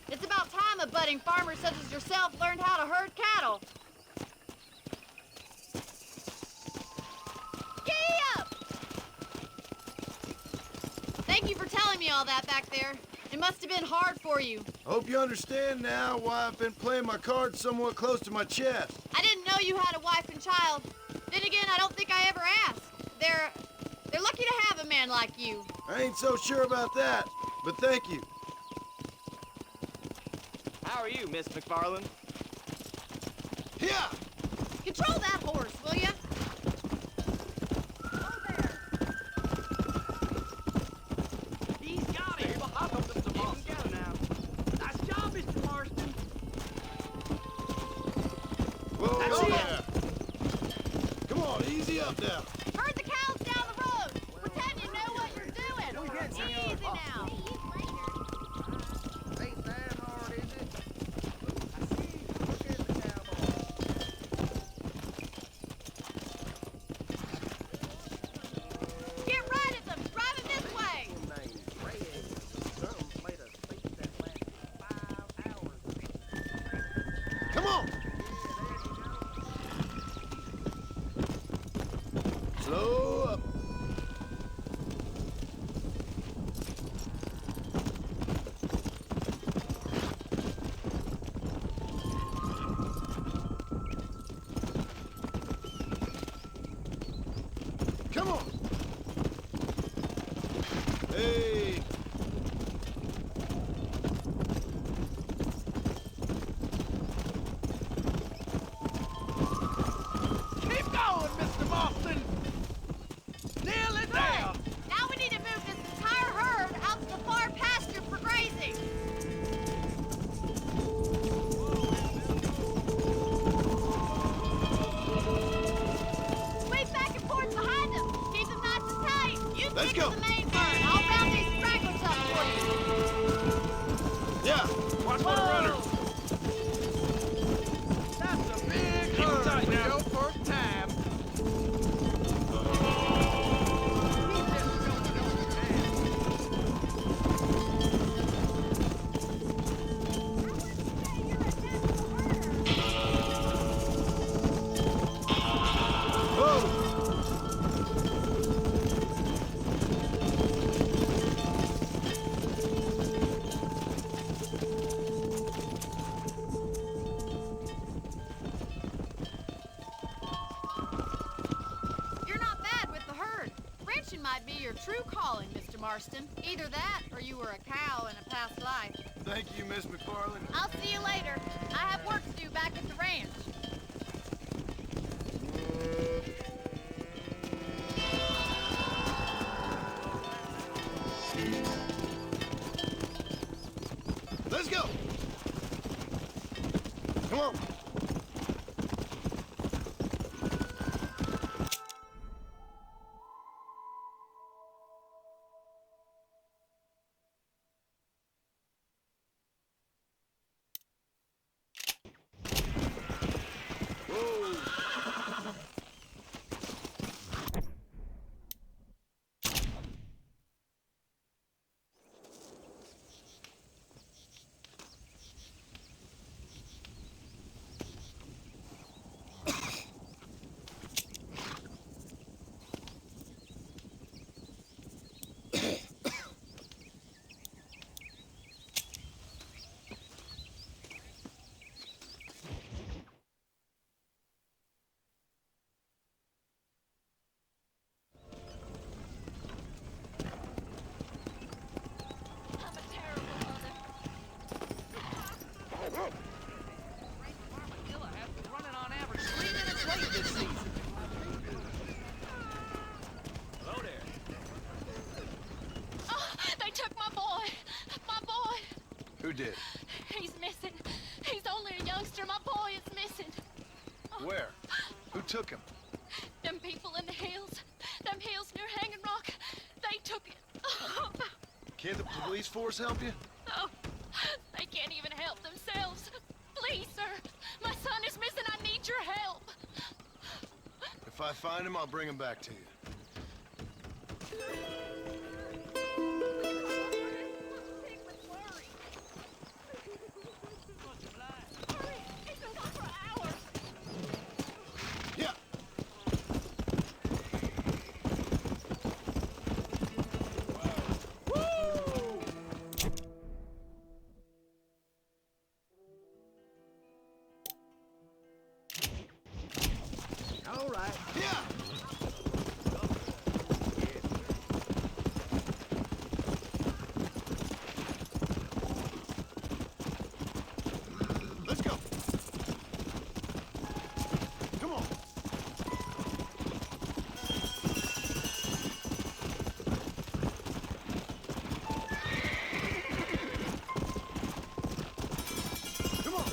It's about time a budding farmer such as yourself learned how to herd cattle. Giddy up! Thank you for telling me all that back there. It must have been hard for you. Hope you understand now why I've been playing my cards somewhat close to my chest. I didn't know you had a wife and child. Then again, I don't think I ever asked. They're lucky to have a man like you. I ain't so sure about that, but thank you. How are you, Miss McFarland? Yeah. Control that horse, will ya? He's got him! Mr. Marston. Go now. Nice job, Mr. Marston. Whoa, That's whoa it. there. Come on, easy up now. Herd the cows down the road. Pretend you know what you're doing. Easy now. Ain't that hard, is it? I see. Look at the cowboy. Get right at them. Drive it this way. Come on. Slow up. Come on. Hey. Keep going, Mr. Marston. Nearly there. Now we need to move this entire herd out to the far pasture for grazing. Sweep back and forth behind them. Keep them nice and tight. You Let's stick go. to the main herd. I'll round these stragglers up for you. Yeah. Watch for the runners. That's a big herd for your first time. Whoa. You're not bad with the herd. Ranching might be your true calling, Mr. Marston. Either that, or you were a cow in a past life. Thank you, Miss McFarland. I'll see you later. I have work to do back at the ranch. Let's go. Come on. Them people in the hills. Them hills near Hanging Rock. They took it. Can't the police force help you? Oh, they can't even help themselves. Please, sir. My son is missing. I need your help. If I find him, I'll bring him back to you. All right. Yeah! Let's go. Come on. Come on.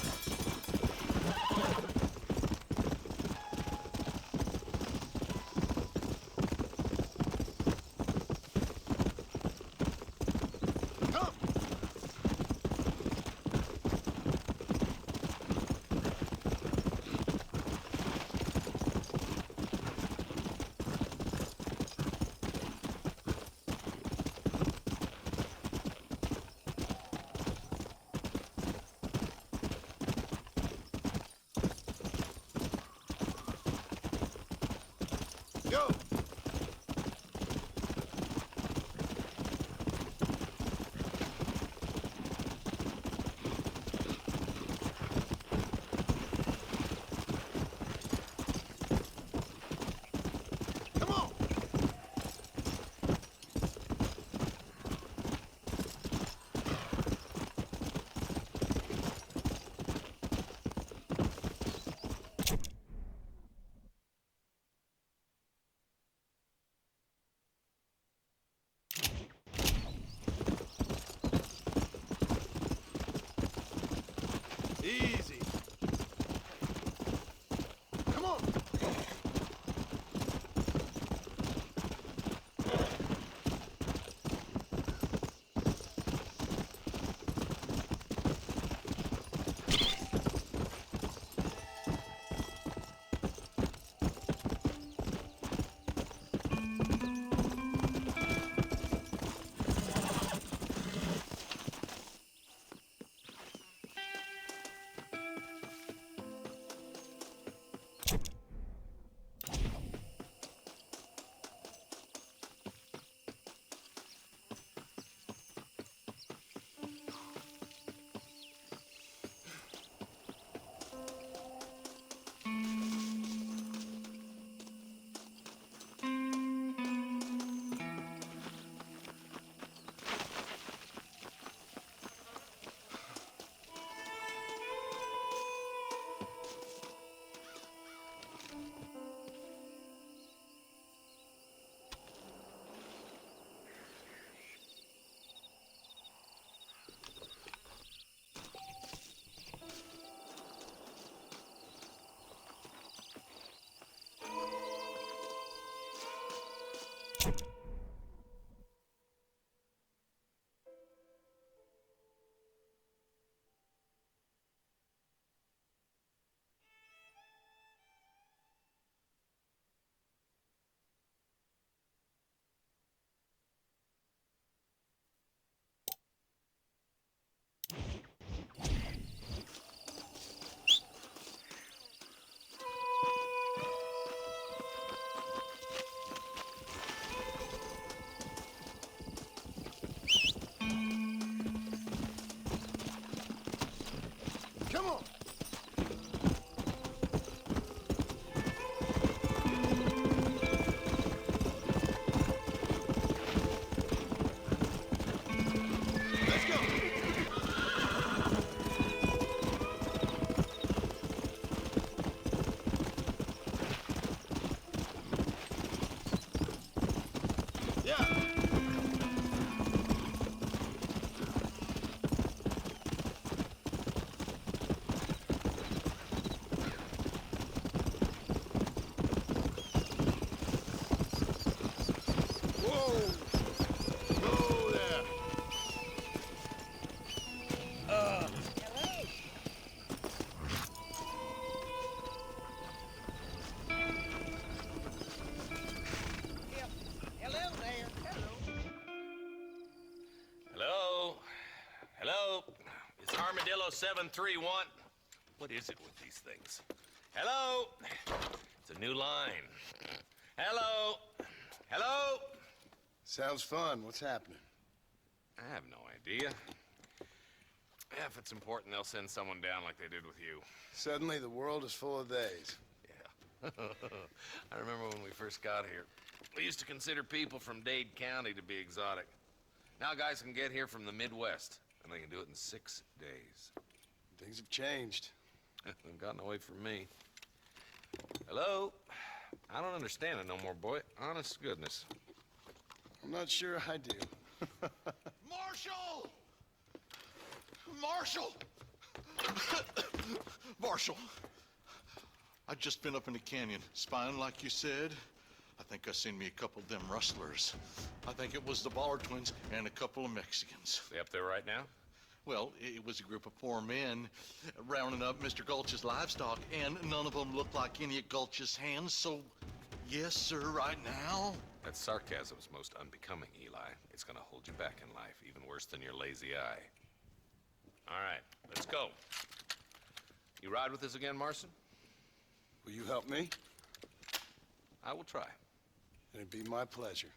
Come. Go. Come on. 731. What is it with these things? Hello? It's a new line. Hello? Hello? Sounds fun. What's happening? I have no idea. Yeah, if it's important, they'll send someone down like they did with you. Suddenly, the world is full of theys. Yeah. I remember when we first got here. We used to consider people from Dade County to be exotic. Now guys can get here from the Midwest, and they can do it in 6 days. Things have changed. They've gotten away from me. Hello? I don't understand it no more, boy. Honest to goodness. I'm not sure I do. Marshal! Marshal! Marshal! I've just been up in the canyon, spying like you said. I think I seen me a couple of them rustlers. I think it was the Ballard twins and a couple of Mexicans. They up there right now? Well, it was a group of poor men rounding up Mr. Gulch's livestock, and none of them looked like any of Gulch's hands, so yes, sir, right now. That sarcasm's most unbecoming, Eli. It's gonna hold you back in life, even worse than your lazy eye. All right, let's go. You ride with us again, Marston? Will you help me? I will try. It'd be my pleasure.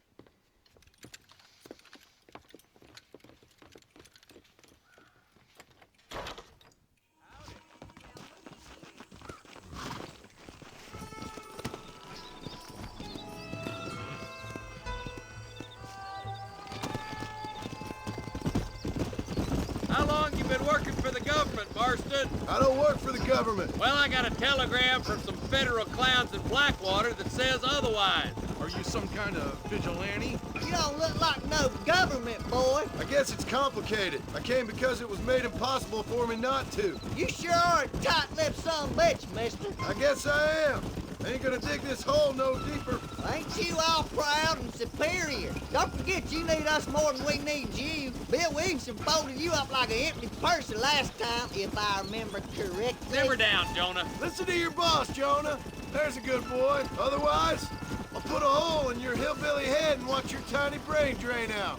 How long you been working for the government, Marston? I don't work for the government. Well, I got a telegram from some federal clowns in Blackwater that says otherwise. Are you some kind of vigilante? You don't look like no government, boy. I guess it's complicated. I came because it was made impossible for me not to. You sure are a tight-lipped son of a bitch, mister. I guess I am. I ain't gonna dig this hole no deeper. Ain't you all proud and superior? Don't forget you need us more than we need you. Bill Williamson folded you up like an empty purse last time, if I remember correctly. Simmer down, Jonah. Listen to your boss, Jonah. There's a good boy. Otherwise, I'll put a hole in your hillbilly head and watch your tiny brain drain out.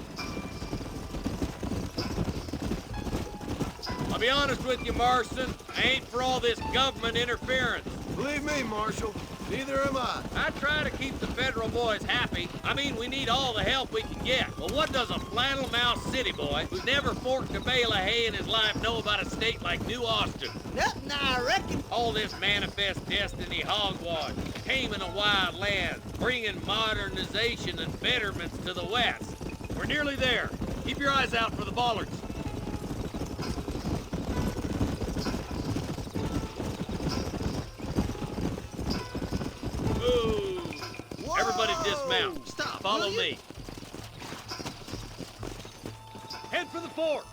I'll be honest with you, Marston. I ain't for all this government interference. Believe me, Marshal, neither am I. I try to keep the federal boys happy. I mean, we need all the help we can get. Well, what does a flannel-mouthed city boy who's never forked a bale of hay in his life know about a state like New Austin? Nothing, I reckon. All this manifest destiny hogwash, taming a wild land, bringing modernization and betterments to the West. We're nearly there. Keep your eyes out for the bollards. Ooh. Everybody dismount. Stop. Follow me. Head for the fort.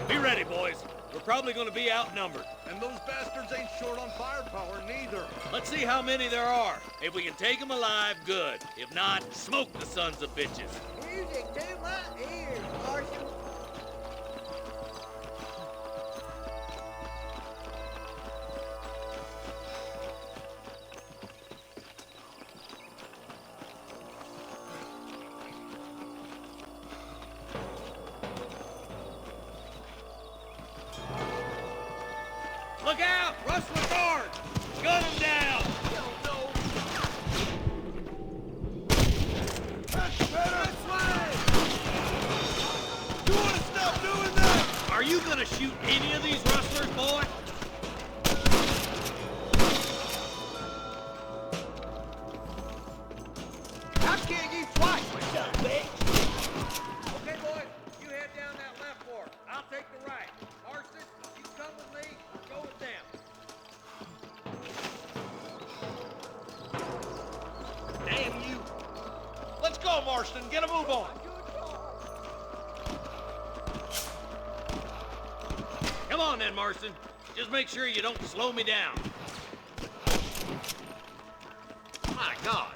Be ready, boys. We're probably going to be outnumbered. And those bastards ain't short on firepower, neither. Let's see how many there are. If we can take them alive, good. If not, smoke the sons of bitches. Music to my ears, Marshal. Look out! Rustler guard! Gun him down! You want to stop doing that? Are you gonna shoot any of these rustlers, boy? I kill you twice, my son, bitch. Okay, boys, you head down that left fork. I'll take the right. Marston, you come with me, or go with them. Damn you! Let's go, Marston. Get a move on. Come on then, Marston. Just make sure you don't slow me down. My God.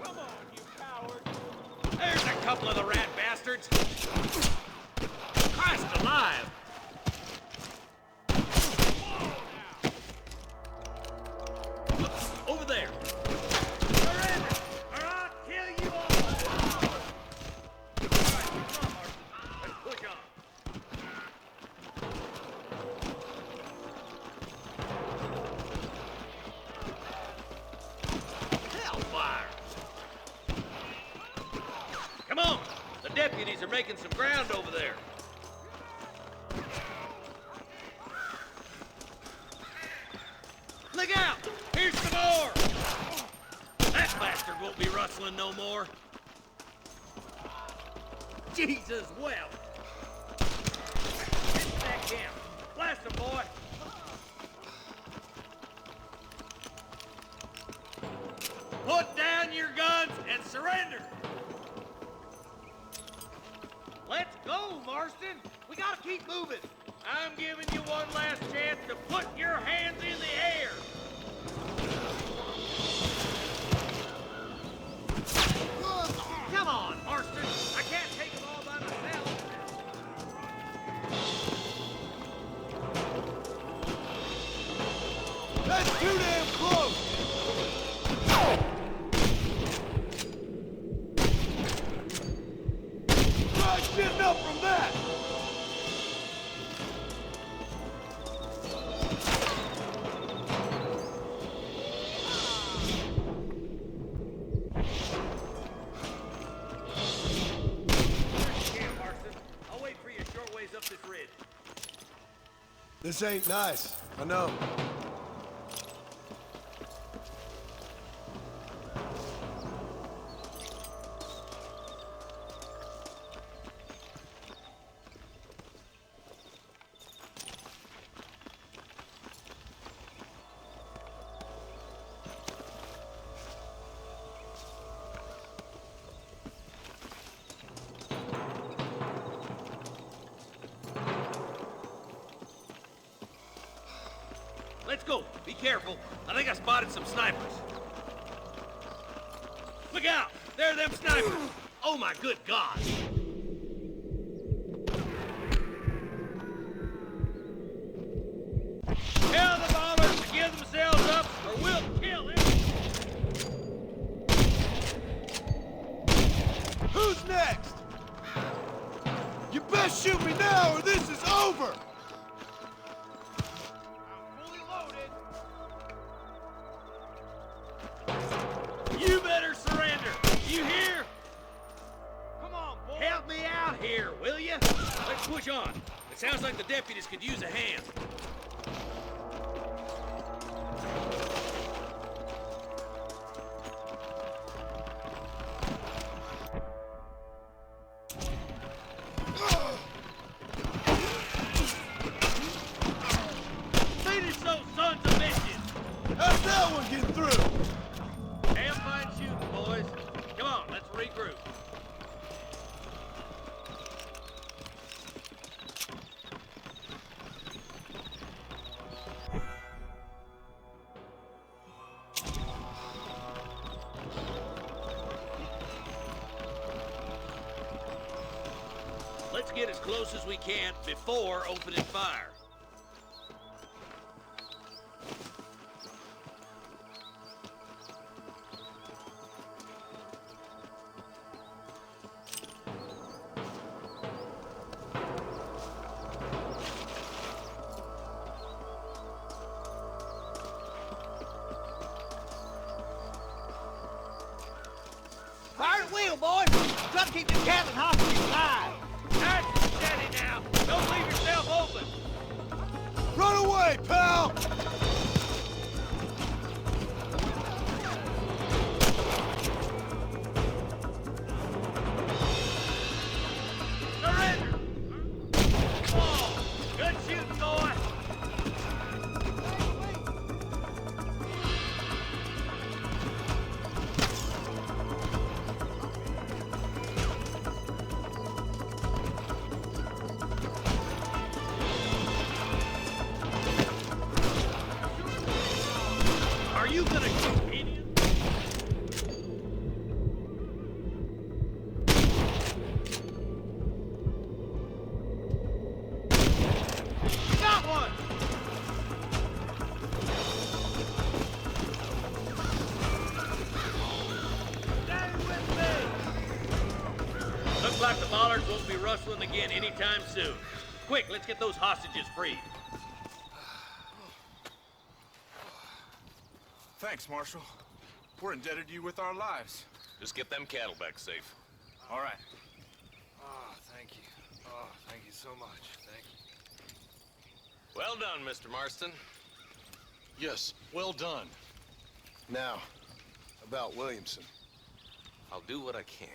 Come on, you coward. There's a couple of the rat bastards. Christ alive. Over there. making some ground over there. Look out! Here's some more! That bastard won't be rustling no more. Jesus, well. Get to that camp. Blast him, boy. Put down your guns and surrender. Let's go, Marston. We gotta keep moving. I'm giving you one last chance to put your hands in the air. Come on, Marston. I can't take them all by myself. That's too damn close! Not getting up from that! This ain't nice, I know. Let's go. Be careful. I think I spotted some snipers. Look out! There are them snipers! Oh my good God! Tell the ballers to give themselves up or we'll kill them! Who's next? You best shoot me now or this is over! You better surrender! You hear? Come on, boy! Help me out here, will you? Let's push on. It sounds like the deputies could use a hand. Finish those sons of bitches! How's that one get through? Damn fine shooting, boys. Come on, let's regroup. Let's get as close as we can before opening fire. Fire at will, boys! Try to keep the Catlin hostages alive! That's steady now! Don't leave yourself open! Run away, pal! Surrender! Oh, good shooting, boy! Are you gonna continue? Got one! Stay with me! Looks like the bollards won't be rustling again anytime soon. Quick, let's get those hostages freed. Thanks, Marshal. We're indebted to you with our lives. Just get them cattle back safe. All right. Ah, so much. Thank you. Well done, Mr. Marston. Yes, well done. Now, about Williamson. I'll do what I can.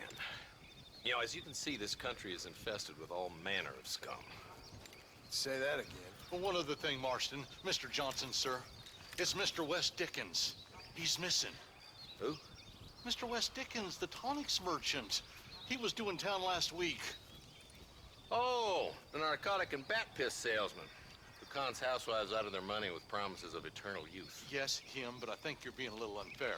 You know, as you can see, this country is infested with all manner of scum. Say that again. Well, one other thing, Marston. Mr. Johnson, sir. It's Mr. West Dickens. He's missing. Who? Mr. West Dickens, the tonics merchant. He was due in town last week. Oh, the narcotic and bat piss salesman. Who cons housewives out of their money with promises of eternal youth. Yes, him, but I think you're being a little unfair.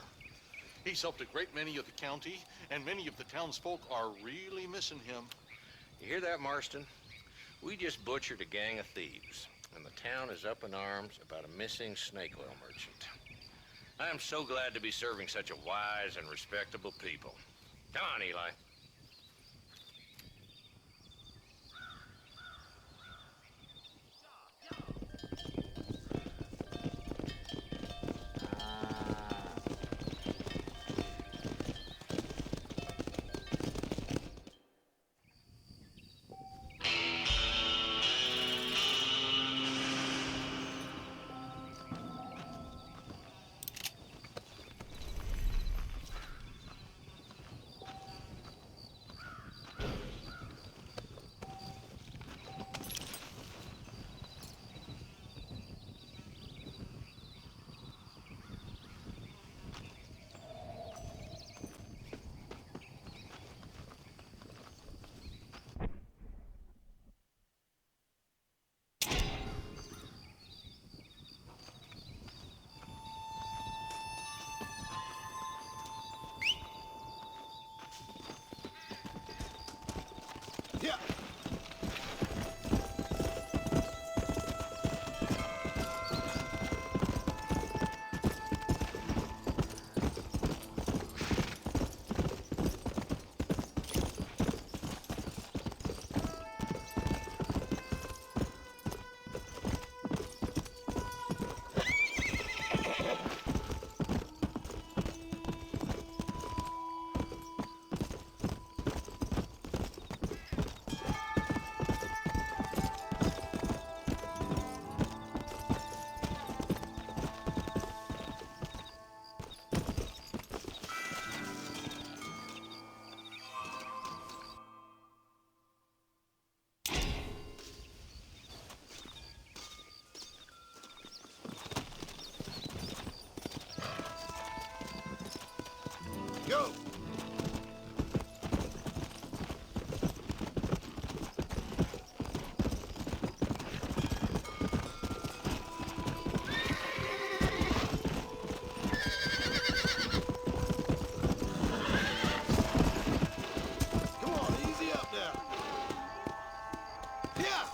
He's helped a great many of the county, and many of the townsfolk are really missing him. You hear that, Marston? We just butchered a gang of thieves, and the town is up in arms about a missing snake oil merchant. I am so glad to be serving such a wise and respectable people. Come on, Eli. Yeah. Go! Come on, easy up now. Yeah!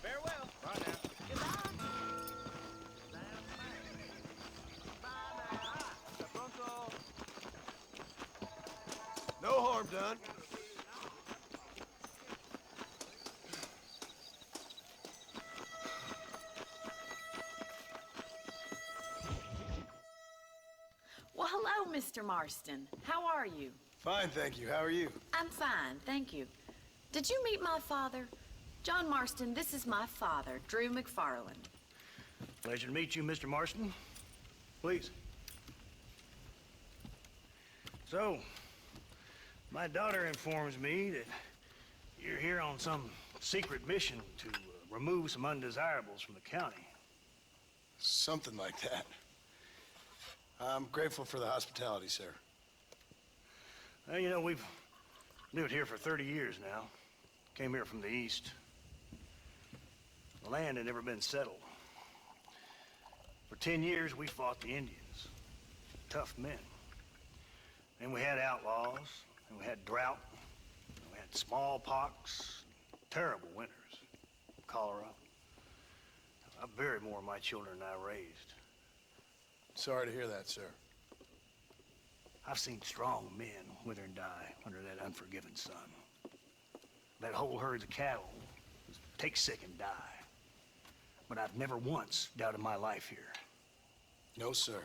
Farewell. Bye now. No harm done. Well, hello, Mr. Marston. How are you? Fine, thank you. How are you? I'm fine, thank you. Did you meet my father? John Marston, this is my father, Drew McFarland. Pleasure to meet you, Mr. Marston. Please. So, my daughter informs me that you're here on some secret mission to remove some undesirables from the county. Something like that. I'm grateful for the hospitality, sir. Well, you know, we've lived here for 30 years now. Came here from the east. The land had never been settled. For 10 years, we fought the Indians. Tough men. Then we had outlaws, and we had drought, and we had smallpox, terrible winters, cholera. I buried more of my children than I raised. Sorry to hear that, sir. I've seen strong men wither and die under that unforgiving sun. That whole herds of cattle take sick and die. But I've never once doubted my life here. No, sir.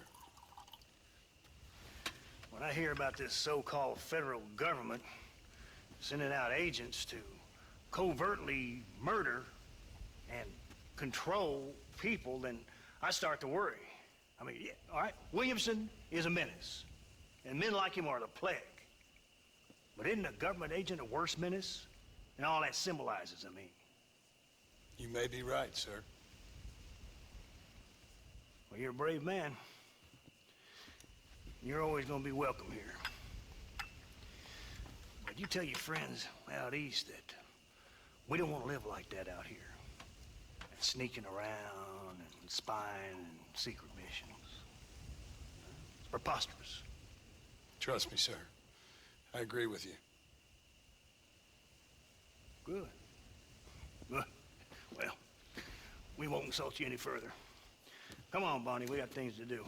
When I hear about this so-called federal government sending out agents to covertly murder and control people, then I start to worry. I mean, yeah, all right, Williamson is a menace, and men like him are the plague. But isn't a government agent a worse menace? And all that symbolizes, I mean. You may be right, sir. Well, you're a brave man. You're always gonna be welcome here. But you tell your friends out east that we don't want to live like that out here. And sneaking around and spying and secret missions. It's preposterous. Trust me, sir. I agree with you. Good. Good. Well, we won't insult you any further. Come on, Bonnie, we got things to do.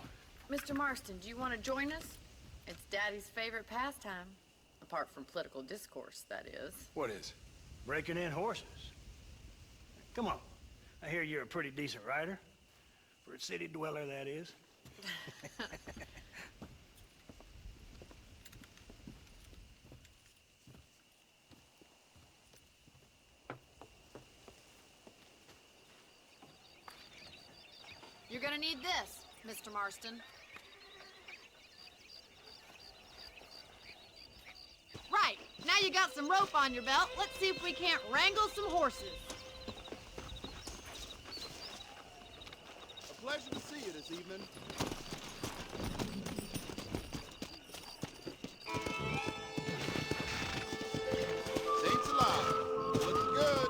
Mr. Marston, do you want to join us? It's Daddy's favorite pastime. Apart from political discourse, that is. What is? Breaking in horses. Come on. I hear you're a pretty decent rider. For a city dweller, that is. You're gonna need this, Mr. Marston. Right, now you got some rope on your belt. Let's see if we can't wrangle some horses. A pleasure to see you this evening. Saints alive. Looking good.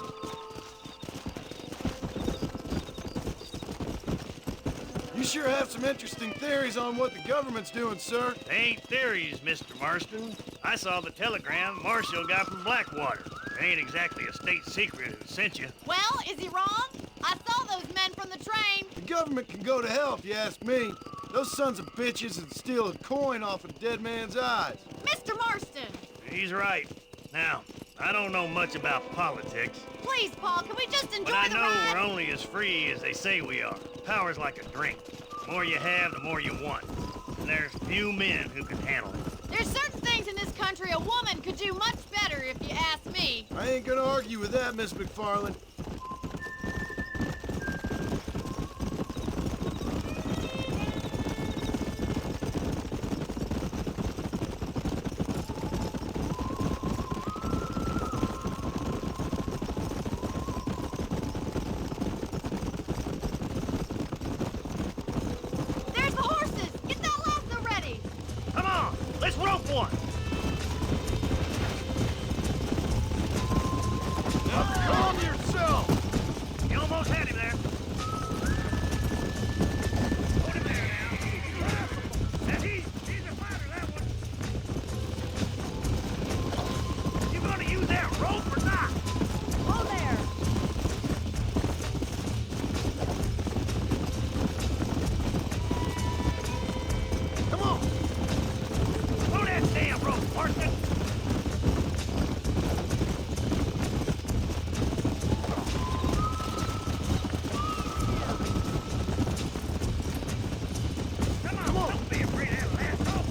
You sure have some interesting theories on what the government's doing, sir. They ain't theories, Mr. Marston. I saw the telegram Marshall got from Blackwater. It ain't exactly a state secret who sent you. Well, is he wrong? I saw those men from the train. The government can go to hell if you ask me. Those sons of bitches would steal a coin off a dead man's eyes. Mr. Marston! He's right. Now, I don't know much about politics. Please, Paul, can we just enjoy But I the know ride? we're only as free as they say we are. Power's like a drink. The more you have, the more you want. And there's few men who can handle it. There's certain things in this country a woman could do much better, if you ask me. I ain't gonna argue with that, Miss McFarland. There's the horses! Get that lasso ready! Come on, let's rope one. Calm yourself! You almost had him there. Hold him there now. Now he's a fighter, that one. You gonna use that rope or not? Oh, there! Come on. Throw that damn rope, Marston. Come on, don't be afraid of that lasso.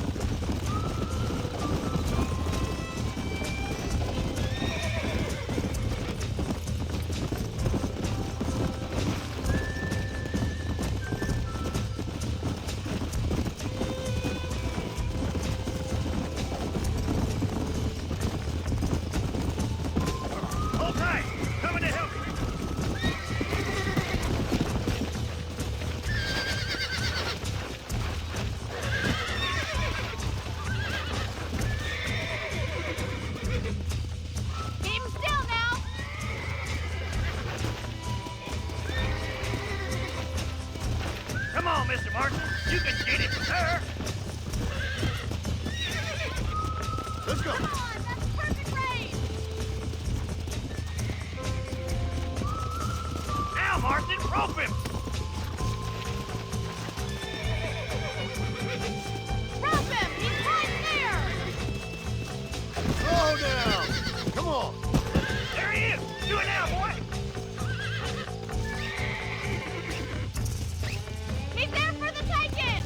Hold tight. Coming to help you. Keep him still now! Come on, Mr. Martin. You can get it, sir. Let's go. Come on, that's perfect range! Now, Martin, rope him. Rope him! He's right there! Slow down! Come on! There he is. Do it now, boy. He's there for the taking!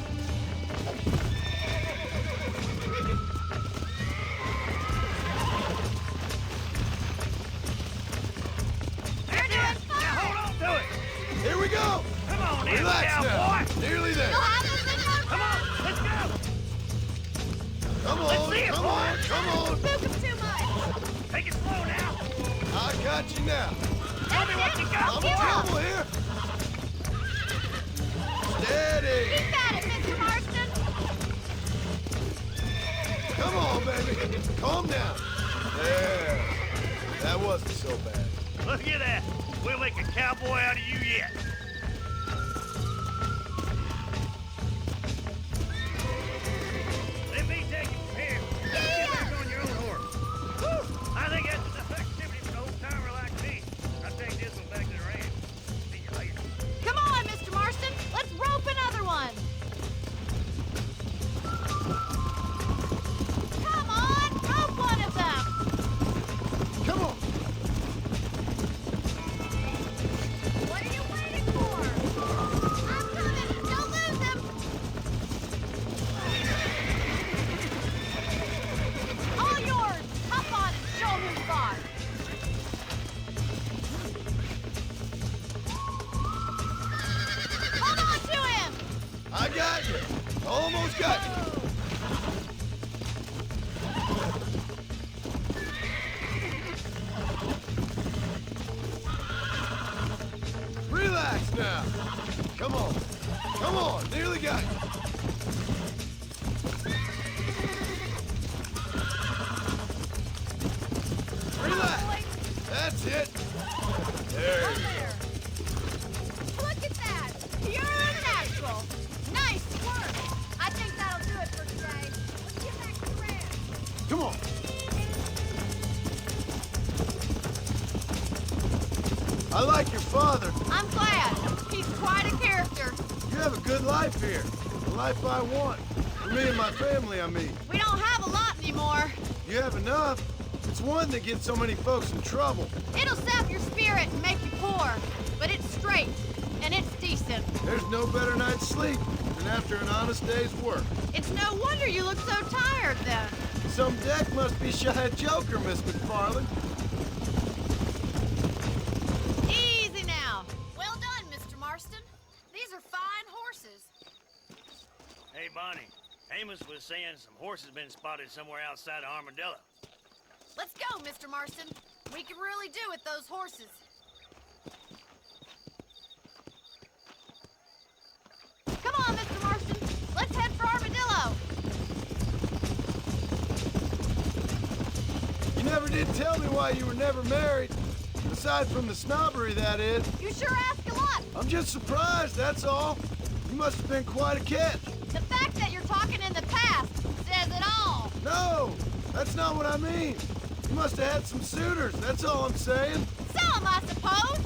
got you now. Tell me what you got. I'm in trouble here. Steady. You got it, Mr. Marston. Come on, baby. Calm down. There. That wasn't so bad. Look at that. We'll make a cowboy out of you yet. Let me take you from here. Get back on your own horse. Whew. I think that's enough activity for an old-timer like me. I'll take this one back to the ranch. See you later. Come on, Mr. Marston. Let's rope another one. Come on, rope one of them. Come on. What are you waiting for? I'm coming. Don't lose him. All yours. Hop on and show 'em who's boss. Hold on to him. I got you. Almost got you. Relax now. Come on. Come on. Nearly got you. Relax. That's it. There you go. Look at that. You're a natural. Nice work. I think that'll do it for today. Let's get back to the ranch. Come on. I like your father. I'm glad. He's quite a character. You have a good life here. The life I want. For me and my family, I mean. We don't have a lot anymore. You have enough. It's one that gets so many folks in trouble. It'll sap your spirit and make you poor. But it's straight. And it's decent. There's no better night's sleep than after an honest day's work. It's no wonder you look so tired then. Some deck must be shy of Joker, Miss McFarland. Easy now. Well done, Mr. Marston. These are fine horses. Hey, Bonnie. Amos was saying some horses been spotted somewhere outside of Armadillo. Let's go, Mr. Marston. We can really do with those horses. Come on, Mr. Marston. Let's head for Armadillo. You never did tell me why you were never married. Aside from the snobbery, that is. You sure ask a lot. I'm just surprised, that's all. You must have been quite a catch. The fact that you're talking in the past says it all. No, that's not what I mean. You must have had some suitors, that's all I'm saying. Some, I suppose.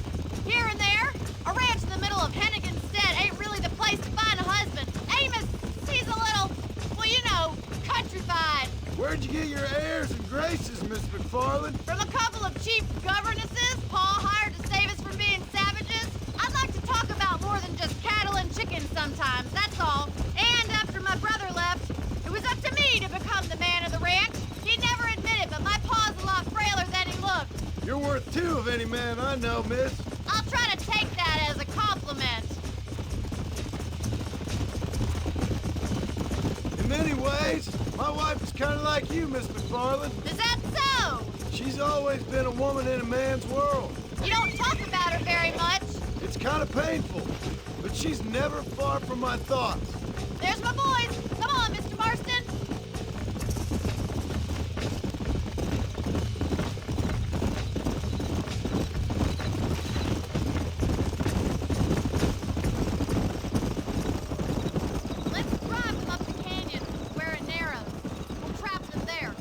Here and there. A ranch in the middle of Hennigan's Stead ain't really the place to find a husband. Amos, he's a little, well, you know, countrified. Where'd you get your airs and graces, Miss McFarland? From a couple of cheap governesses Pa hired to save us from being savages. I'd like to talk about more than just cattle and chickens sometimes, that's all. And after my brother left, it was up to me to become the man of the ranch. He'd never admit it, but my pa's a lot frailer than he looked. You're worth two of any man I know, miss. I'll try to take that as a compliment. In many ways, my wife is kind of like you, Miss McFarland. Is that so? She's always been a woman in a man's world. You don't talk about her very much. It's kind of painful, but she's never far from my thoughts. There's my boys. Come on, Mr. Marston. Let's drive them up the canyon where it narrows. We'll trap them there.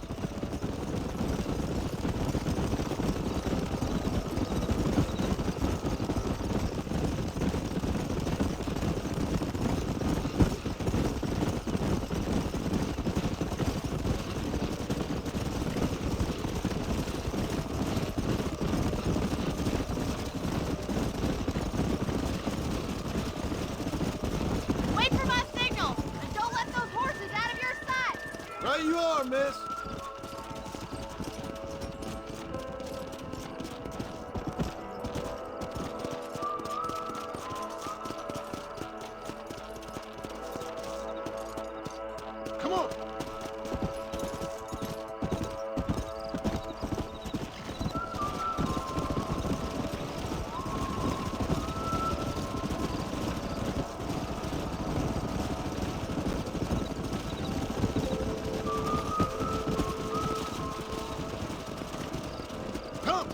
Come!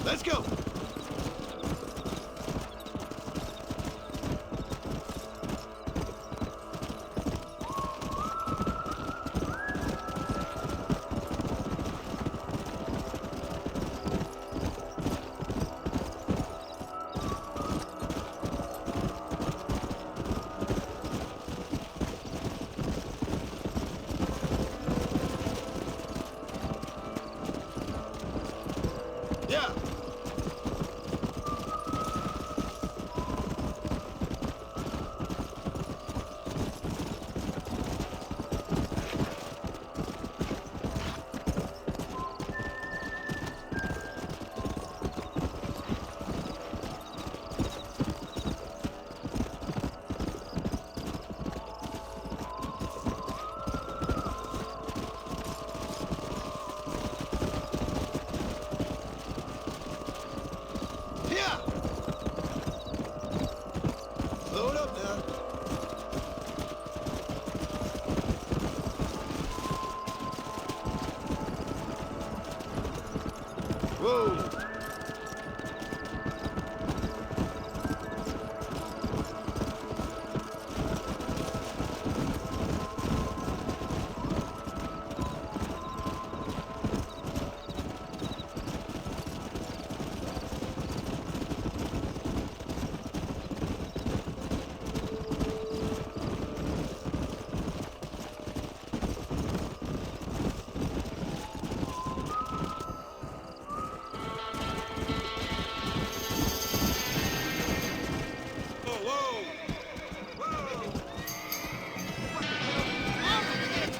Let's go! Yeah! Yeah! Load up now. Whoa!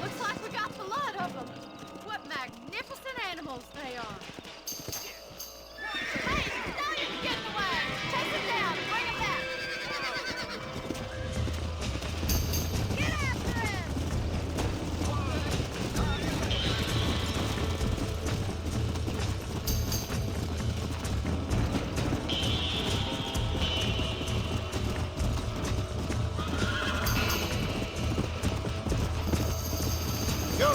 Looks like we got the lot of them. What magnificent animals they are. Hey, stallions get in the way. Chase them down. Bring them back. Get after him. Go!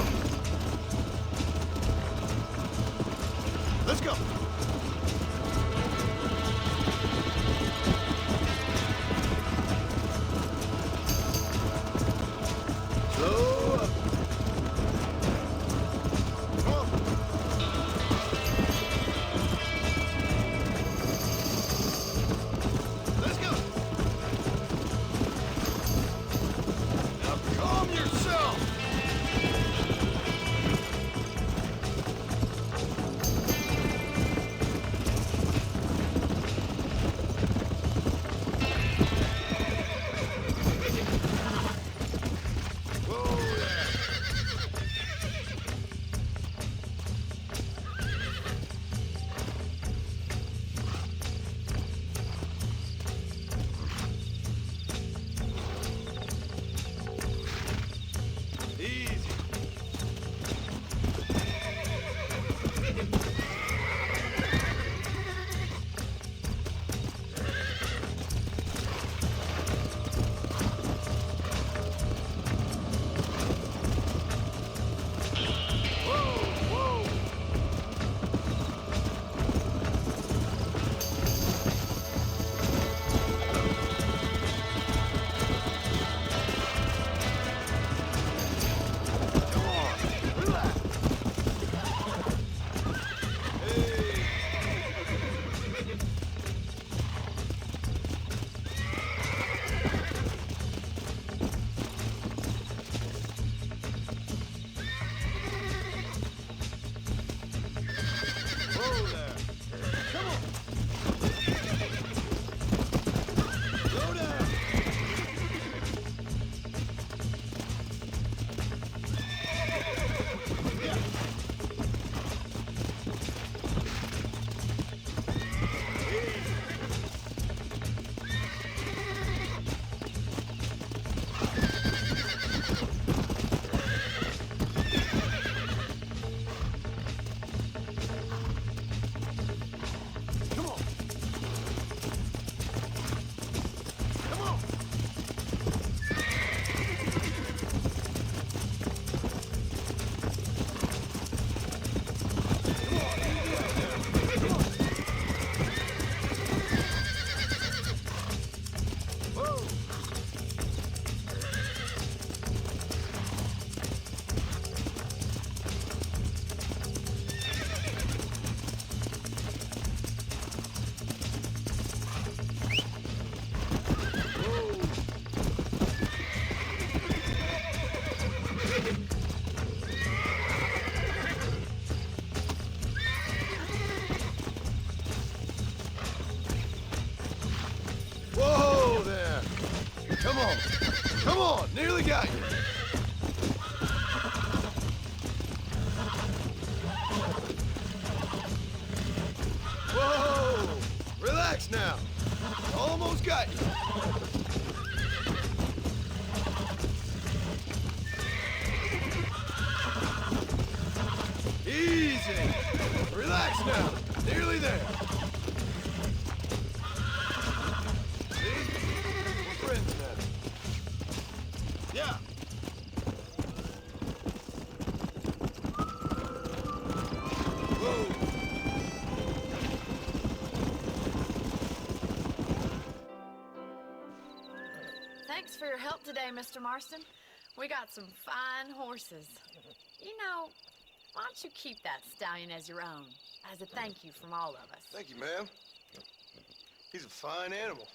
Let's go! Slow up. Come on. Let's go! Now calm yourself! now. Almost got you. Easy. Relax now. Nearly there. See? We're friends now. Yeah. Whoa. Thanks for your help today, Mr. Marston. We got some fine horses. You know, why don't you keep that stallion as your own, as a thank you from all of us? Thank you, ma'am. He's a fine animal.